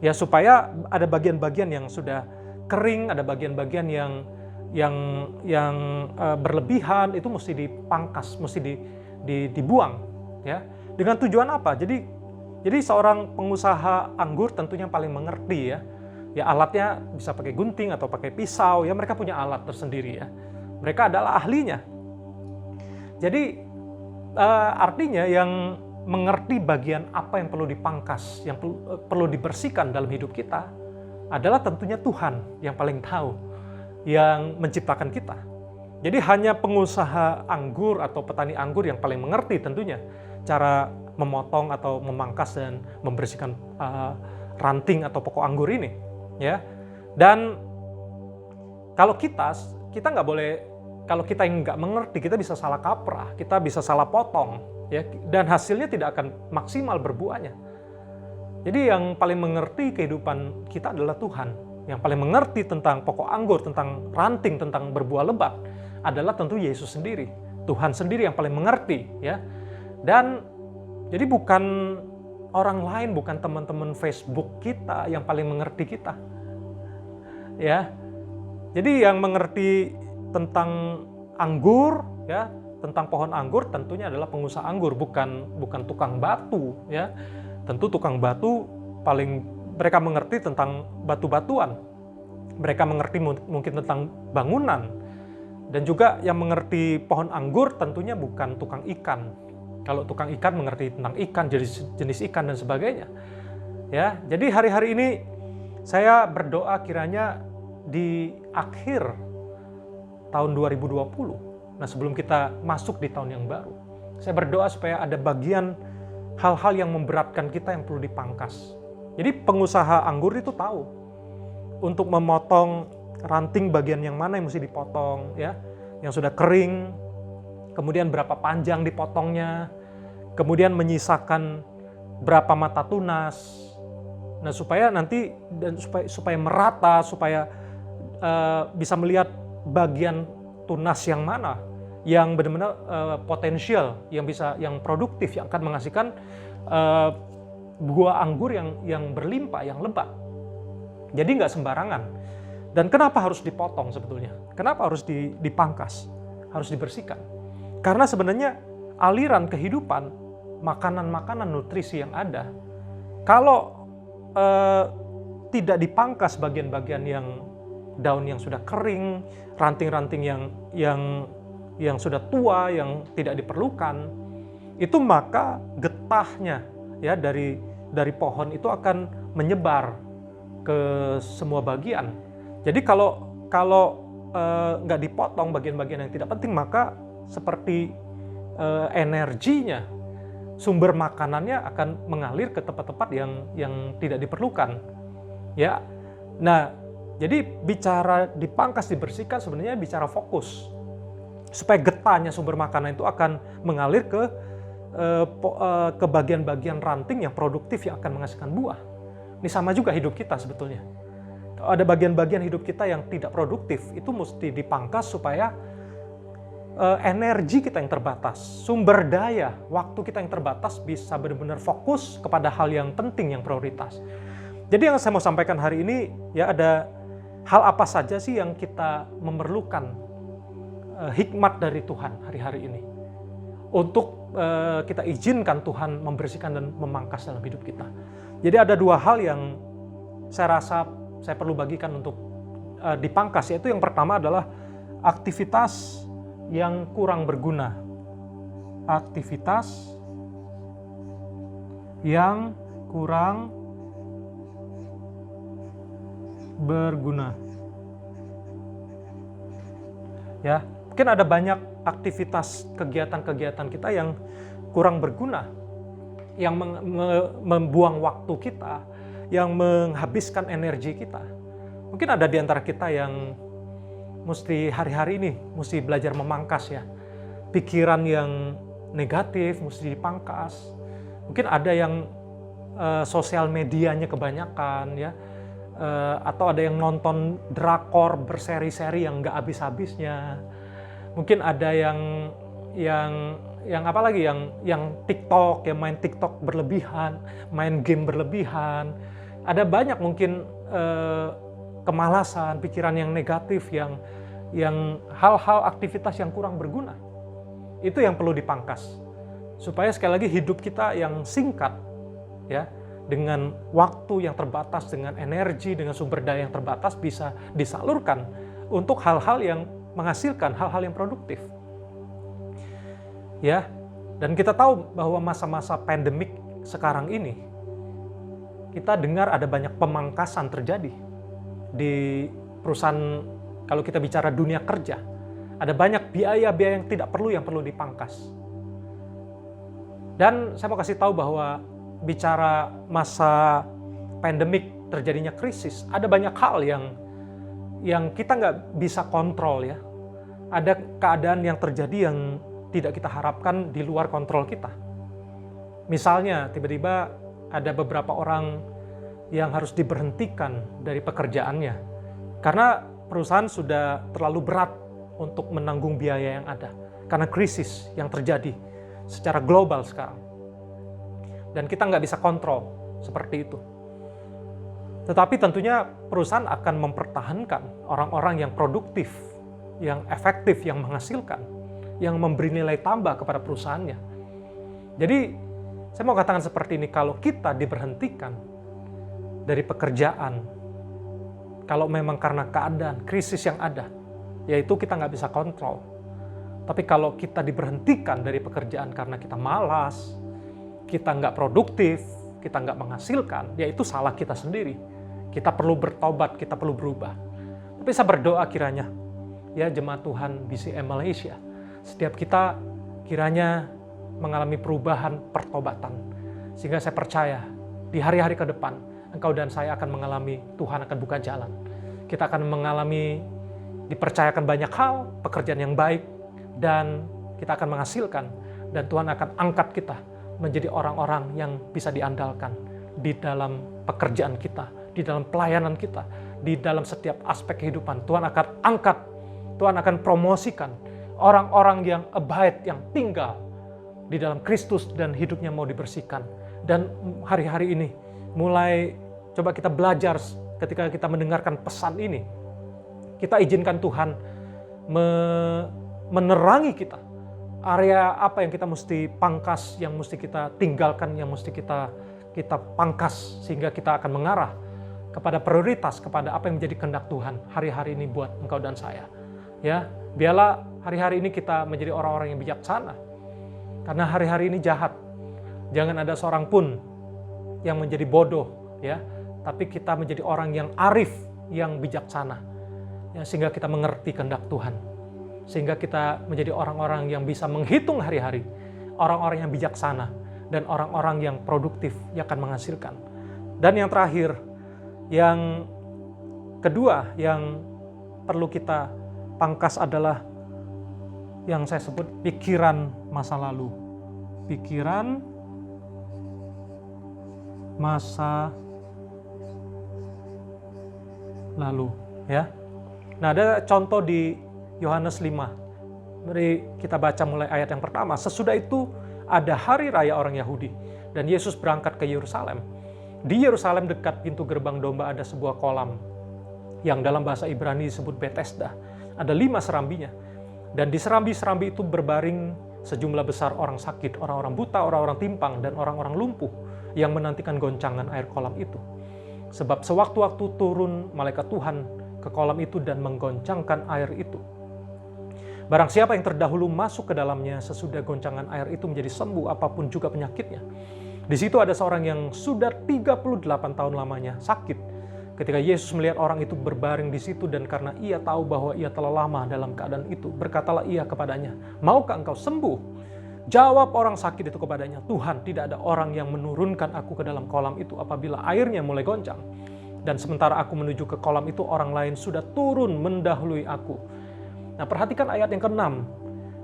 Ya, supaya ada bagian-bagian yang sudah kering, ada bagian-bagian yang berlebihan, itu mesti dipangkas, mesti dibuang ya. Dengan tujuan apa? Jadi seorang pengusaha anggur tentunya paling mengerti ya. Ya, alatnya bisa pakai gunting atau pakai pisau ya, mereka punya alat tersendiri ya. Mereka adalah ahlinya. Jadi artinya yang mengerti bagian apa yang perlu dipangkas, yang perlu dibersihkan dalam hidup kita adalah tentunya Tuhan yang paling tahu, yang menciptakan kita. Jadi hanya pengusaha anggur atau petani anggur yang paling mengerti tentunya cara memotong atau memangkas dan membersihkan ranting atau pokok anggur ini, ya. Dan kalau kita nggak boleh, kalau kita yang nggak mengerti, kita bisa salah kaprah, kita bisa salah potong, ya. Dan hasilnya tidak akan maksimal berbuahnya. Jadi yang paling mengerti kehidupan kita adalah Tuhan. Yang paling mengerti tentang pokok anggur, tentang ranting, tentang berbuah lebat adalah tentu Yesus sendiri. Tuhan sendiri yang paling mengerti, ya. Dan jadi bukan orang lain, bukan teman-teman Facebook kita yang paling mengerti kita. Ya. Jadi yang mengerti tentang anggur, ya, tentang pohon anggur tentunya adalah pengusaha anggur, bukan tukang batu, ya. Tentu tukang batu mereka mengerti tentang batu-batuan. Mereka mengerti mungkin tentang bangunan. Dan juga yang mengerti pohon anggur tentunya bukan tukang ikan. Kalau tukang ikan mengerti tentang ikan, jenis ikan dan sebagainya. Ya, jadi hari-hari ini saya berdoa kiranya di akhir tahun 2020. Nah, sebelum kita masuk di tahun yang baru, saya berdoa supaya ada bagian hal-hal yang memberatkan kita yang perlu dipangkas. Jadi pengusaha anggur itu tahu untuk memotong ranting bagian yang mana yang mesti dipotong, ya, yang sudah kering, kemudian berapa panjang dipotongnya, kemudian menyisakan berapa mata tunas. Nah, supaya nanti dan supaya merata, supaya bisa melihat bagian tunas yang mana yang benar-benar potensial, yang produktif, yang akan menghasilkan buah anggur yang berlimpah, yang lebat. Jadi nggak sembarangan. Dan kenapa harus dipotong sebetulnya? Kenapa harus dipangkas? Harus dibersihkan. Karena sebenarnya aliran kehidupan, makanan-makanan nutrisi yang ada, kalau tidak dipangkas bagian-bagian yang daun yang sudah kering, ranting-ranting yang sudah tua, yang tidak diperlukan, itu maka getahnya ya dari pohon itu akan menyebar ke semua bagian. Jadi kalau nggak dipotong bagian-bagian yang tidak penting, maka seperti energinya, sumber makanannya akan mengalir ke tempat-tempat yang tidak diperlukan. Ya, nah jadi bicara dipangkas, dibersihkan sebenarnya bicara fokus supaya getahnya sumber makanan itu akan mengalir ke bagian-bagian ranting yang produktif yang akan menghasilkan buah. Ini sama juga hidup kita sebetulnya. Ada bagian-bagian hidup kita yang tidak produktif, itu mesti dipangkas supaya energi kita yang terbatas, sumber daya, waktu kita yang terbatas bisa benar-benar fokus kepada hal yang penting, yang prioritas. Jadi yang saya mau sampaikan hari ini, ya, ada hal apa saja sih yang kita memerlukan hikmat dari Tuhan hari-hari ini untuk kita izinkan Tuhan membersihkan dan memangkas dalam hidup kita. Jadi ada dua hal yang saya rasa saya perlu bagikan untuk dipangkas, yaitu yang pertama adalah aktivitas yang kurang berguna. Aktivitas yang kurang berguna. Ya, mungkin ada banyak aktivitas kegiatan-kegiatan kita yang kurang berguna, yang membuang waktu kita, yang menghabiskan energi kita. Mungkin ada di antara kita yang mesti hari-hari ini mesti belajar memangkas ya. Pikiran yang negatif mesti dipangkas. Mungkin ada yang sosial medianya kebanyakan ya. Atau ada yang nonton drakor berseri-seri yang nggak habis-habisnya. Mungkin ada yang apa lagi, yang TikTok, yang main TikTok berlebihan, main game berlebihan. Ada banyak mungkin kemalasan, pikiran yang negatif, yang hal-hal aktivitas yang kurang berguna. Itu yang perlu dipangkas. Supaya sekali lagi hidup kita yang singkat ya, dengan waktu yang terbatas, dengan energi, dengan sumber daya yang terbatas bisa disalurkan untuk hal-hal yang menghasilkan, hal-hal yang produktif. Ya, dan kita tahu bahwa masa-masa pandemik sekarang ini, kita dengar ada banyak pemangkasan terjadi di perusahaan. Kalau kita bicara dunia kerja, ada banyak biaya-biaya yang tidak perlu yang perlu dipangkas. Dan saya mau kasih tahu bahwa bicara masa pandemik terjadinya krisis, ada banyak hal yang kita nggak bisa kontrol ya. Ada keadaan yang terjadi yang tidak kita harapkan di luar kontrol kita. Misalnya tiba-tiba ada beberapa orang yang harus diberhentikan dari pekerjaannya karena perusahaan sudah terlalu berat untuk menanggung biaya yang ada karena krisis yang terjadi secara global sekarang. Dan kita nggak bisa kontrol seperti itu. Tetapi tentunya perusahaan akan mempertahankan orang-orang yang produktif, yang efektif, yang menghasilkan, yang memberi nilai tambah kepada perusahaannya. Jadi saya mau katakan seperti ini, kalau kita diberhentikan dari pekerjaan, kalau memang karena keadaan, krisis yang ada, yaitu kita nggak bisa kontrol. Tapi kalau kita diberhentikan dari pekerjaan karena kita malas, kita nggak produktif, kita nggak menghasilkan, ya itu salah kita sendiri. Kita perlu bertobat, kita perlu berubah. Tapi saya berdoa kiranya, ya jemaat Tuhan BCM Malaysia, setiap kita kiranya mengalami perubahan pertobatan. Sehingga saya percaya, di hari-hari ke depan, engkau dan saya akan mengalami, Tuhan akan buka jalan. Kita akan mengalami, dipercayakan banyak hal, pekerjaan yang baik, dan kita akan menghasilkan, dan Tuhan akan angkat kita menjadi orang-orang yang bisa diandalkan di dalam pekerjaan kita, di dalam pelayanan kita, di dalam setiap aspek kehidupan. Tuhan akan angkat, Tuhan akan promosikan orang-orang yang abide, yang tinggal di dalam Kristus dan hidupnya mau dibersihkan. Dan hari-hari ini mulai coba kita belajar ketika kita mendengarkan pesan ini. Kita izinkan Tuhan menerangi kita. Area apa yang kita mesti pangkas, yang mesti kita tinggalkan, yang mesti kita pangkas sehingga kita akan mengarah kepada prioritas, kepada apa yang menjadi kehendak Tuhan hari-hari ini buat engkau dan saya. Ya, biarlah hari-hari ini kita menjadi orang-orang yang bijaksana. Karena hari-hari ini jahat. Jangan ada seorang pun yang menjadi bodoh, ya. Tapi kita menjadi orang yang arif, yang bijaksana. Ya, sehingga kita mengerti kehendak Tuhan. Sehingga kita menjadi orang-orang yang bisa menghitung hari-hari, orang-orang yang bijaksana, dan orang-orang yang produktif yang akan menghasilkan. Dan yang terakhir, yang kedua yang perlu kita pangkas adalah yang saya sebut pikiran masa lalu. Pikiran masa lalu, ya. Nah, ada contoh di Yohanes 5. Mari kita baca mulai ayat yang pertama. Sesudah itu ada hari raya orang Yahudi dan Yesus berangkat ke Yerusalem. Di Yerusalem dekat pintu gerbang domba ada sebuah kolam yang dalam bahasa Ibrani disebut Bethesda. Ada 5 serambinya. Dan di serambi-serambi itu berbaring sejumlah besar orang sakit, orang-orang buta, orang-orang timpang, dan orang-orang lumpuh yang menantikan goncangan air kolam itu. Sebab sewaktu-waktu turun malaikat Tuhan ke kolam itu dan menggoncangkan air itu. Barang siapa yang terdahulu masuk ke dalamnya, sesudah goncangan air itu menjadi sembuh apapun juga penyakitnya. Di situ ada seorang yang sudah 38 tahun lamanya sakit. Ketika Yesus melihat orang itu berbaring di situ dan karena ia tahu bahwa ia telah lama dalam keadaan itu, berkatalah ia kepadanya, "Maukah engkau sembuh?" Jawab orang sakit itu kepadanya, "Tuhan, tidak ada orang yang menurunkan aku ke dalam kolam itu apabila airnya mulai goncang. Dan sementara aku menuju ke kolam itu, orang lain sudah turun mendahului aku." Nah, perhatikan ayat yang ke-6.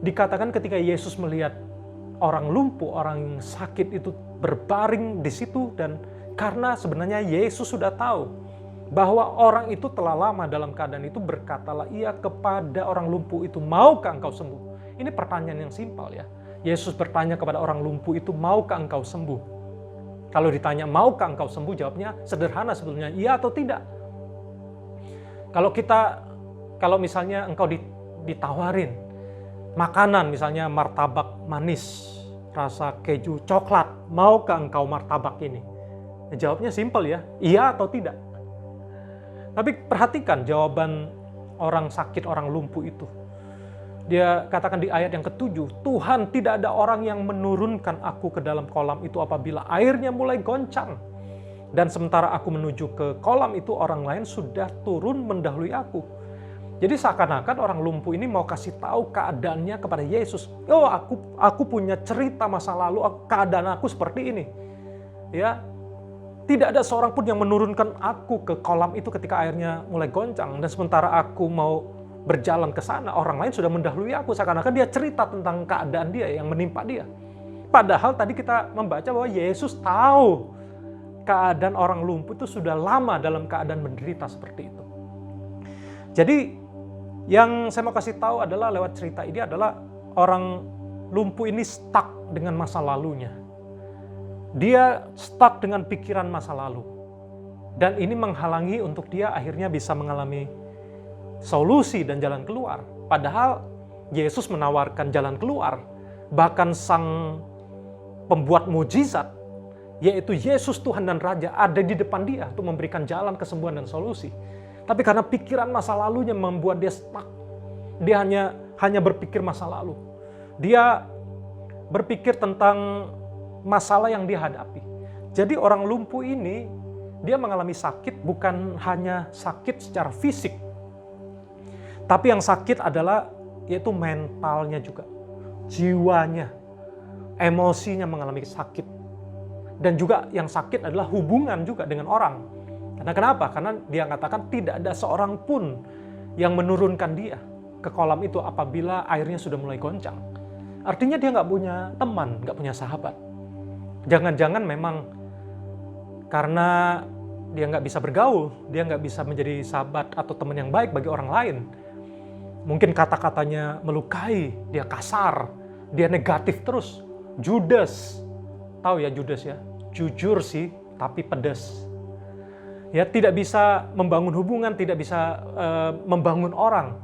Dikatakan ketika Yesus melihat orang lumpuh, orang sakit itu berbaring di situ, dan karena sebenarnya Yesus sudah tahu bahwa orang itu telah lama dalam keadaan itu, berkatalah ia kepada orang lumpuh itu, "Maukah engkau sembuh?" Ini pertanyaan yang simpel ya. Yesus bertanya kepada orang lumpuh itu, "Maukah engkau sembuh?" Kalau ditanya, "Maukah engkau sembuh?" Jawabnya sederhana sebetulnya, iya atau tidak. Kalau misalnya engkau ditawarin makanan, misalnya martabak manis, rasa keju coklat, "Maukah engkau martabak ini?" Jawabnya simpel ya, iya atau tidak. Tapi perhatikan jawaban orang sakit, orang lumpuh itu. Dia katakan di ayat yang ke-7, "Tuhan, tidak ada orang yang menurunkan aku ke dalam kolam itu apabila airnya mulai goncang. Dan sementara aku menuju ke kolam itu, orang lain sudah turun mendahului aku." Jadi seakan-akan orang lumpuh ini mau kasih tahu keadaannya kepada Yesus. "Oh, aku punya cerita masa lalu, keadaan aku seperti ini." Ya, tidak ada seorang pun yang menurunkan aku ke kolam itu ketika airnya mulai goncang. Dan sementara aku mau berjalan ke sana, orang lain sudah mendahului aku. Seakan-akan dia cerita tentang keadaan dia yang menimpa dia. Padahal tadi kita membaca bahwa Yesus tahu keadaan orang lumpuh itu sudah lama dalam keadaan menderita seperti itu. Jadi yang saya mau kasih tahu adalah lewat cerita ini adalah orang lumpuh ini stuck dengan masa lalunya. Dia stuck dengan pikiran masa lalu. Dan ini menghalangi untuk dia akhirnya bisa mengalami solusi dan jalan keluar. Padahal Yesus menawarkan jalan keluar. Bahkan sang pembuat mujizat, yaitu Yesus Tuhan dan Raja, ada di depan dia untuk memberikan jalan kesembuhan dan solusi. Tapi karena pikiran masa lalunya membuat dia stuck. Dia hanya berpikir masa lalu. Dia berpikir tentang masalah yang dia hadapi. Jadi orang lumpuh ini, dia mengalami sakit bukan hanya sakit secara fisik. Tapi yang sakit adalah yaitu mentalnya juga. Jiwanya, emosinya mengalami sakit. Dan juga yang sakit adalah hubungan juga dengan orang. Karena kenapa? Karena dia katakan tidak ada seorang pun yang menurunkan dia ke kolam itu apabila airnya sudah mulai goncang. Artinya dia nggak punya teman, nggak punya sahabat. Jangan-jangan memang karena dia nggak bisa bergaul, dia nggak bisa menjadi sahabat atau teman yang baik bagi orang lain. Mungkin kata-katanya melukai, dia kasar, dia negatif terus. Judas, tahu ya Judas ya, jujur sih tapi pedas. Ya, tidak bisa membangun hubungan, tidak bisa membangun orang.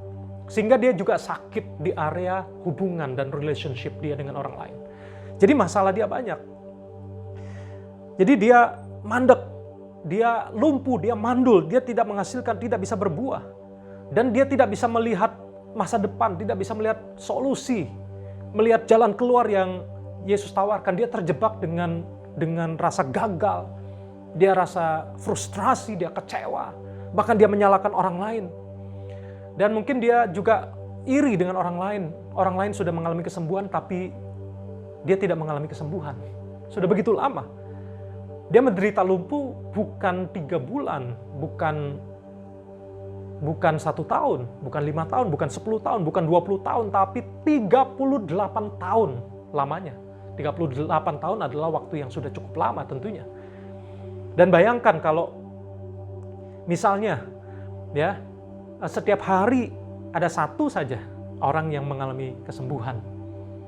Sehingga dia juga sakit di area hubungan dan relationship dia dengan orang lain. Jadi masalah dia banyak. Jadi dia mandek, dia lumpuh, dia mandul, dia tidak menghasilkan, tidak bisa berbuah. Dan dia tidak bisa melihat masa depan, tidak bisa melihat solusi, melihat jalan keluar yang Yesus tawarkan. Dia terjebak dengan rasa gagal. Dia rasa frustrasi, dia kecewa, bahkan dia menyalahkan orang lain. Dan mungkin dia juga iri dengan orang lain. Orang lain sudah mengalami kesembuhan, tapi dia tidak mengalami kesembuhan. Sudah begitu lama. Dia menderita lumpuh bukan 3 bulan, bukan 1 tahun, bukan 5 tahun, bukan 10 tahun, bukan 20 tahun, tapi 38 tahun lamanya. 38 tahun adalah waktu yang sudah cukup lama tentunya. Dan bayangkan kalau misalnya ya setiap hari ada satu saja orang yang mengalami kesembuhan.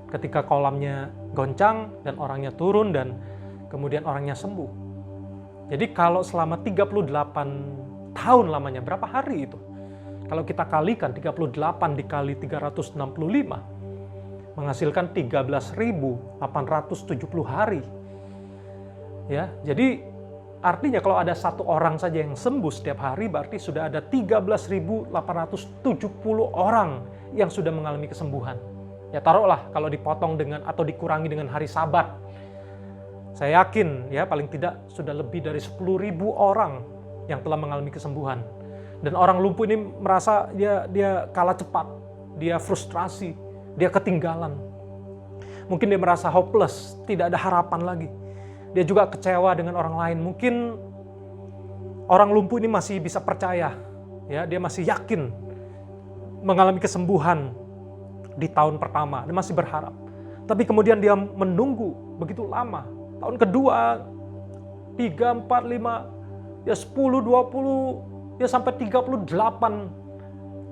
Ketika kolamnya goncang dan orangnya turun dan kemudian orangnya sembuh. Jadi kalau selama 38 tahun lamanya, berapa hari itu? Kalau kita kalikan 38 dikali 365 menghasilkan 13.870 hari. Ya, jadi Artinya kalau ada satu orang saja yang sembuh setiap hari, berarti sudah ada 13.870 orang yang sudah mengalami kesembuhan. Ya taruhlah kalau dipotong dengan atau dikurangi dengan hari Sabat. Saya yakin ya paling tidak sudah lebih dari 10.000 orang yang telah mengalami kesembuhan. Dan orang lumpuh ini merasa dia kalah cepat, dia frustrasi, dia ketinggalan. Mungkin dia merasa hopeless, tidak ada harapan lagi. Dia juga kecewa dengan orang lain. Mungkin orang lumpuh ini masih bisa percaya, ya, dia masih yakin mengalami kesembuhan di tahun pertama, dia masih berharap. Tapi kemudian dia menunggu begitu lama. Tahun kedua, 3, 4, 5, ya 10, 20, ya sampai 38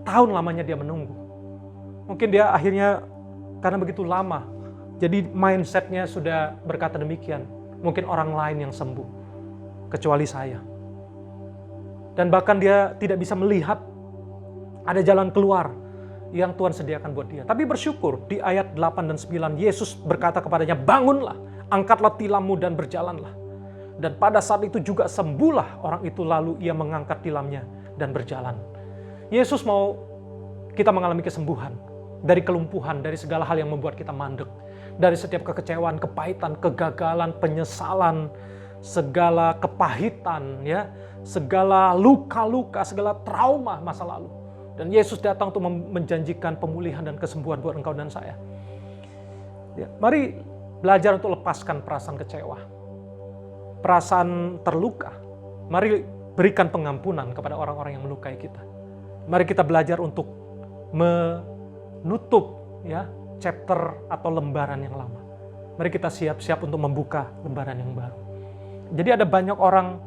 tahun lamanya dia menunggu. Mungkin dia akhirnya karena begitu lama, jadi mindsetnya sudah berkata demikian. Mungkin orang lain yang sembuh, kecuali saya. Dan bahkan dia tidak bisa melihat ada jalan keluar yang Tuhan sediakan buat dia. Tapi bersyukur di ayat 8 dan 9 Yesus berkata kepadanya, bangunlah, angkatlah tilammu dan berjalanlah. Dan pada saat itu juga sembuhlah orang itu, lalu ia mengangkat tilamnya dan berjalan. Yesus mau kita mengalami kesembuhan dari kelumpuhan, dari segala hal yang membuat kita mandek. Dari setiap kekecewaan, kepahitan, kegagalan, penyesalan, segala kepahitan, ya, segala luka-luka, segala trauma masa lalu. Dan Yesus datang untuk menjanjikan pemulihan dan kesembuhan buat engkau dan saya. Ya, mari belajar untuk lepaskan perasaan kecewa, perasaan terluka. Mari berikan pengampunan kepada orang-orang yang melukai kita. Mari kita belajar untuk menutup, ya, chapter atau lembaran yang lama. Mari kita siap-siap untuk membuka lembaran yang baru. Jadi ada banyak orang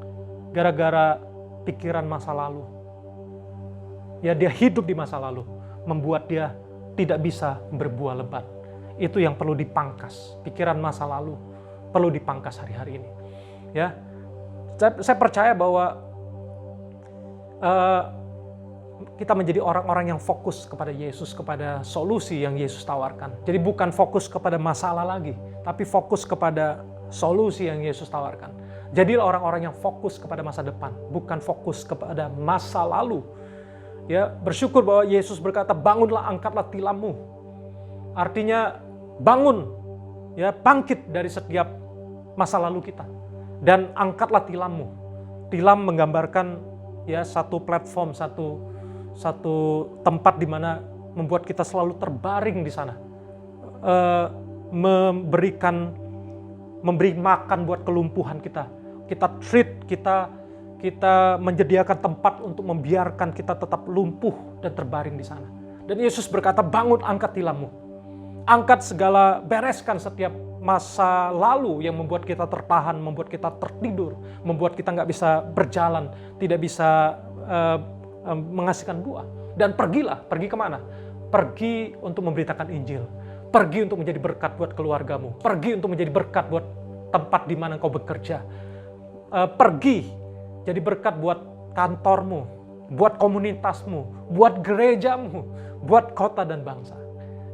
gara-gara pikiran masa lalu, ya, dia hidup di masa lalu, membuat dia tidak bisa berbuah lebat. Itu yang perlu dipangkas. Pikiran masa lalu perlu dipangkas hari-hari ini. Ya, saya percaya bahwa kita menjadi orang-orang yang fokus kepada Yesus, kepada solusi yang Yesus tawarkan. Jadi bukan fokus kepada masalah lagi, tapi fokus kepada solusi yang Yesus tawarkan. Jadilah orang-orang yang fokus kepada masa depan, bukan fokus kepada masa lalu. Ya, bersyukur bahwa Yesus berkata, bangunlah, angkatlah tilammu. Artinya bangun, ya, bangkit dari setiap masa lalu kita dan angkatlah tilammu. Tilam menggambarkan, ya, satu platform, satu tempat di mana membuat kita selalu terbaring di sana, memberi makan buat kelumpuhan kita. Kita treat, kita menyediakan tempat untuk membiarkan kita tetap lumpuh dan terbaring di sana. Dan Yesus berkata, bangun, angkat tilammu. Angkat segala, bereskan setiap masa lalu yang membuat kita tertahan, membuat kita tertidur, membuat kita nggak bisa berjalan, tidak bisa menghasilkan buah. Dan pergilah, pergi kemana? Pergi untuk memberitakan Injil. Pergi untuk menjadi berkat buat keluargamu. Pergi untuk menjadi berkat buat tempat di mana engkau bekerja. Pergi jadi berkat buat kantormu, buat komunitasmu, buat gerejamu, buat kota dan bangsa.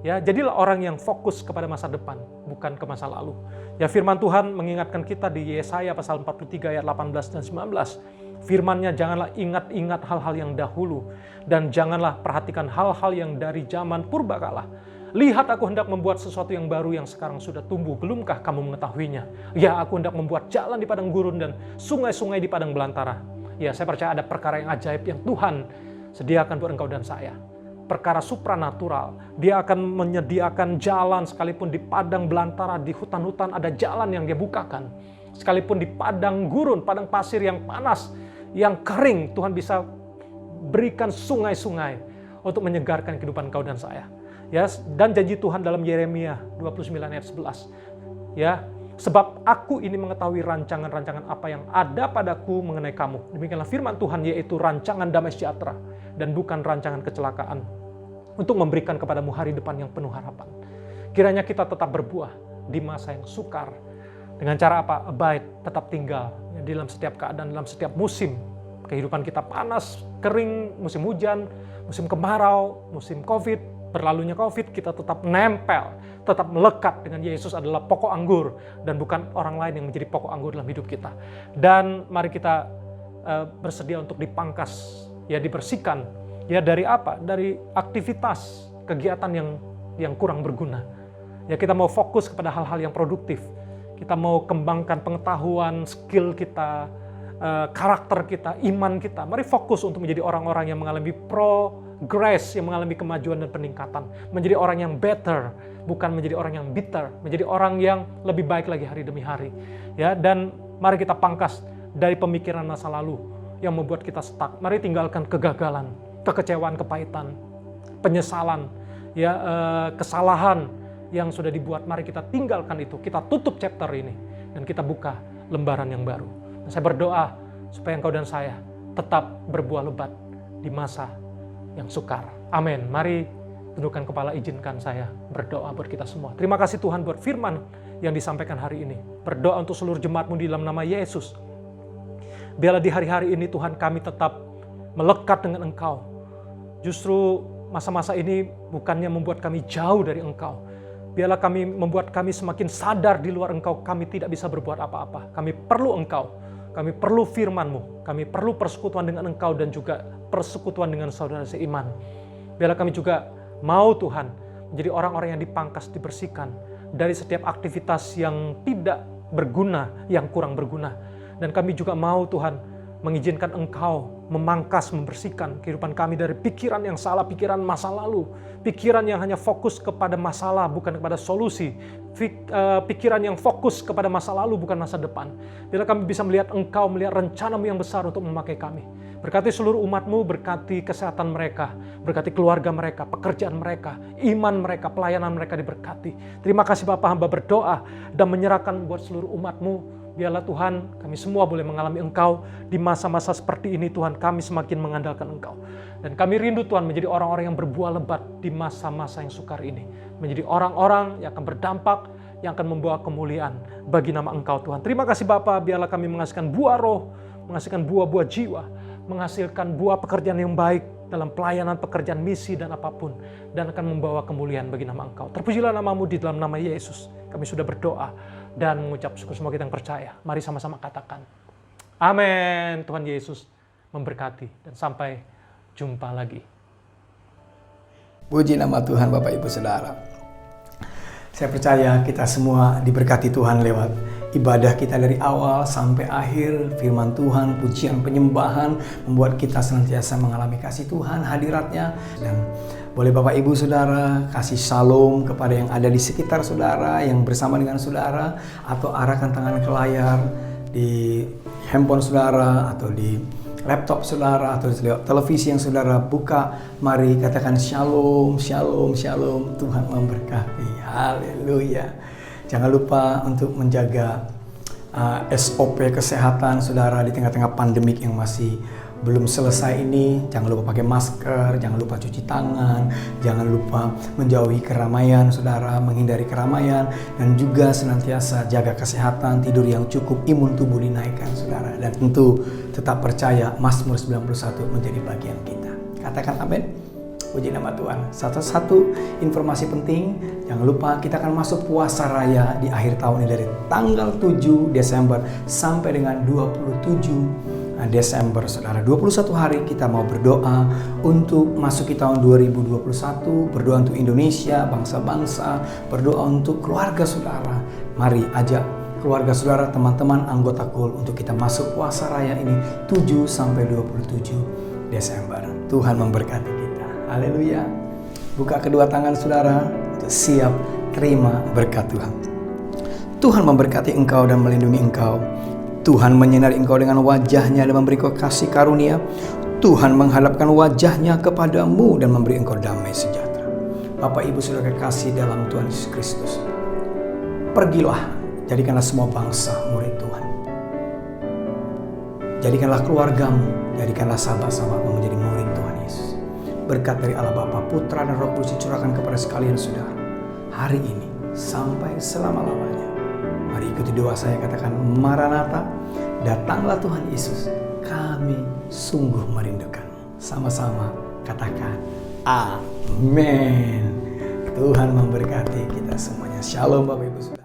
Ya, jadilah orang yang fokus kepada masa depan, bukan ke masa lalu. Ya, firman Tuhan mengingatkan kita di Yesaya pasal 43 ayat 18 dan 19. Firman-Nya, janganlah ingat-ingat hal-hal yang dahulu, dan janganlah perhatikan hal-hal yang dari zaman purbakala. Lihat, aku hendak membuat sesuatu yang baru yang sekarang sudah tumbuh. Belumkah kamu mengetahuinya? Ya, aku hendak membuat jalan di padang gurun dan sungai-sungai di padang belantara. Ya, saya percaya ada perkara yang ajaib yang Tuhan sediakan buat engkau dan saya. Perkara supranatural. Dia akan menyediakan jalan sekalipun di padang belantara, di hutan-hutan ada jalan yang Dia bukakan. Sekalipun di padang gurun, padang pasir yang panas, yang kering, Tuhan bisa berikan sungai-sungai untuk menyegarkan kehidupan kau dan saya. Ya, dan janji Tuhan dalam Yeremia 29 ayat 11. Ya, sebab aku ini mengetahui rancangan-rancangan apa yang ada padaku mengenai kamu. Demikianlah firman Tuhan, yaitu rancangan damai sejahtera dan bukan rancangan kecelakaan, untuk memberikan kepadamu hari depan yang penuh harapan. Kiranya kita tetap berbuah di masa yang sukar. Dengan cara apa? Abide, tetap tinggal ya, dalam setiap keadaan, dalam setiap musim. Kehidupan kita panas, kering, musim hujan, musim kemarau, musim COVID, berlalunya COVID, kita tetap nempel tetap melekat dengan Yesus adalah pokok anggur dan bukan orang lain yang menjadi pokok anggur dalam hidup kita. Dan mari kita bersedia untuk dipangkas, ya dibersihkan, ya dari apa? Dari aktivitas, kegiatan yang kurang berguna. Ya kita mau fokus kepada hal-hal yang produktif. Kita mau kembangkan pengetahuan, skill kita, karakter kita, iman kita. Mari fokus untuk menjadi orang-orang yang mengalami progress, yang mengalami kemajuan dan peningkatan. Menjadi orang yang better, bukan menjadi orang yang bitter. Menjadi orang yang lebih baik lagi hari demi hari. Ya, dan mari kita pangkas dari pemikiran masa lalu yang membuat kita stuck. Mari tinggalkan kegagalan, kekecewaan, kepahitan, penyesalan, ya kesalahan yang sudah dibuat. Mari kita tinggalkan itu. Kita tutup chapter ini dan kita buka lembaran yang baru. Saya berdoa supaya engkau dan saya tetap berbuah lebat di masa yang sukar. Amin. Mari tundukkan kepala, izinkan saya berdoa buat kita semua. Terima kasih Tuhan buat firman yang disampaikan hari ini. Berdoa untuk seluruh jemaat-Mu di dalam nama Yesus. Biarlah di hari-hari ini Tuhan kami tetap melekat dengan Engkau. Justru masa-masa ini bukannya membuat kami jauh dari Engkau. Biarlah membuat kami semakin sadar di luar Engkau kami tidak bisa berbuat apa-apa. Kami perlu Engkau. Kami perlu firman-Mu, kami perlu persekutuan dengan Engkau dan juga persekutuan dengan saudara seiman. Biarlah kami juga mau Tuhan menjadi orang-orang yang dipangkas, dibersihkan dari setiap aktivitas yang tidak berguna, yang kurang berguna. Dan kami juga mau Tuhan mengizinkan Engkau memangkas, membersihkan kehidupan kami dari pikiran yang salah, pikiran masa lalu, pikiran yang hanya fokus kepada masalah bukan kepada solusi, pikiran yang fokus kepada masa lalu bukan masa depan. Bila kami bisa melihat Engkau, melihat rencana-Mu yang besar untuk memakai kami. Berkati seluruh umat-Mu, berkati kesehatan mereka, berkati keluarga mereka, pekerjaan mereka, iman mereka, pelayanan mereka diberkati. Terima kasih Bapa, hamba berdoa dan menyerahkan buat seluruh umat-Mu. Biarlah Tuhan, kami semua boleh mengalami Engkau di masa-masa seperti ini. Tuhan, kami semakin mengandalkan Engkau. Dan kami rindu Tuhan menjadi orang-orang yang berbuah lebat di masa-masa yang sukar ini. Menjadi orang-orang yang akan berdampak, yang akan membawa kemuliaan bagi nama Engkau Tuhan. Terima kasih Bapa, biarlah kami menghasilkan buah roh, menghasilkan buah-buah jiwa, menghasilkan buah pekerjaan yang baik dalam pelayanan, pekerjaan misi dan apapun. Dan akan membawa kemuliaan bagi nama Engkau. Terpujilah nama-Mu di dalam nama Yesus. Kami sudah berdoa dan mengucap syukur semua kita yang percaya. Mari sama-sama katakan, amin. Tuhan Yesus memberkati dan sampai jumpa lagi. Puji nama Tuhan Bapak Ibu Saudara. Saya percaya kita semua diberkati Tuhan lewat ibadah kita dari awal sampai akhir. Firman Tuhan, pujian, penyembahan membuat kita senantiasa mengalami kasih Tuhan, hadiratnya. Dan boleh Bapak Ibu Saudara kasih shalom kepada yang ada di sekitar saudara, yang bersama dengan saudara, atau arahkan tangan ke layar di handphone saudara atau di laptop saudara atau di televisi yang saudara buka. Mari katakan shalom, shalom, shalom. Tuhan memberkati. Haleluya. Jangan lupa untuk menjaga SOP kesehatan saudara di tengah-tengah pandemik yang masih belum selesai ini. Jangan lupa pakai masker, jangan lupa cuci tangan, jangan lupa menjauhi keramaian saudara, menghindari keramaian, dan juga senantiasa jaga kesehatan, tidur yang cukup, imun tubuh dinaikkan saudara. Dan tentu tetap percaya Mazmur 91 menjadi bagian kita. Katakan amin. Puji nama Tuhan. Satu informasi penting, jangan lupa kita akan masuk puasa raya di akhir tahun ini dari tanggal 7 Desember sampai dengan 27 Desember saudara. 21 hari kita mau berdoa untuk masuki tahun 2021, berdoa untuk Indonesia, bangsa-bangsa, berdoa untuk keluarga saudara. Mari ajak keluarga saudara, teman-teman, anggota KUL untuk kita masuk puasa raya ini 7 sampai 27 Desember. Tuhan memberkati kita. Haleluya. Buka kedua tangan saudara untuk siap terima berkat Tuhan. Tuhan memberkati engkau dan melindungi engkau. Tuhan menyinari engkau dengan wajah-Nya dan memberi engkau kasih karunia. Tuhan menghadapkan wajah-Nya kepadamu dan memberi engkau damai sejahtera. Bapak Ibu saudara kekasih dalam Tuhan Yesus Kristus, pergilah, jadikanlah semua bangsa murid Tuhan. Jadikanlah keluargamu, jadikanlah sahabat-sahabatmu menjadi murid Tuhan Yesus. Berkat dari Allah Bapa, Putra dan Roh Kudus dicurahkan kepada sekalian saudara hari ini sampai selama-lamanya. Mari ikuti doa saya, katakan Maranatha, datanglah Tuhan Yesus, kami sungguh merindukanmu. Sama-sama katakan amin. Tuhan memberkati kita semuanya. Shalom Bapak Ibu Saudara.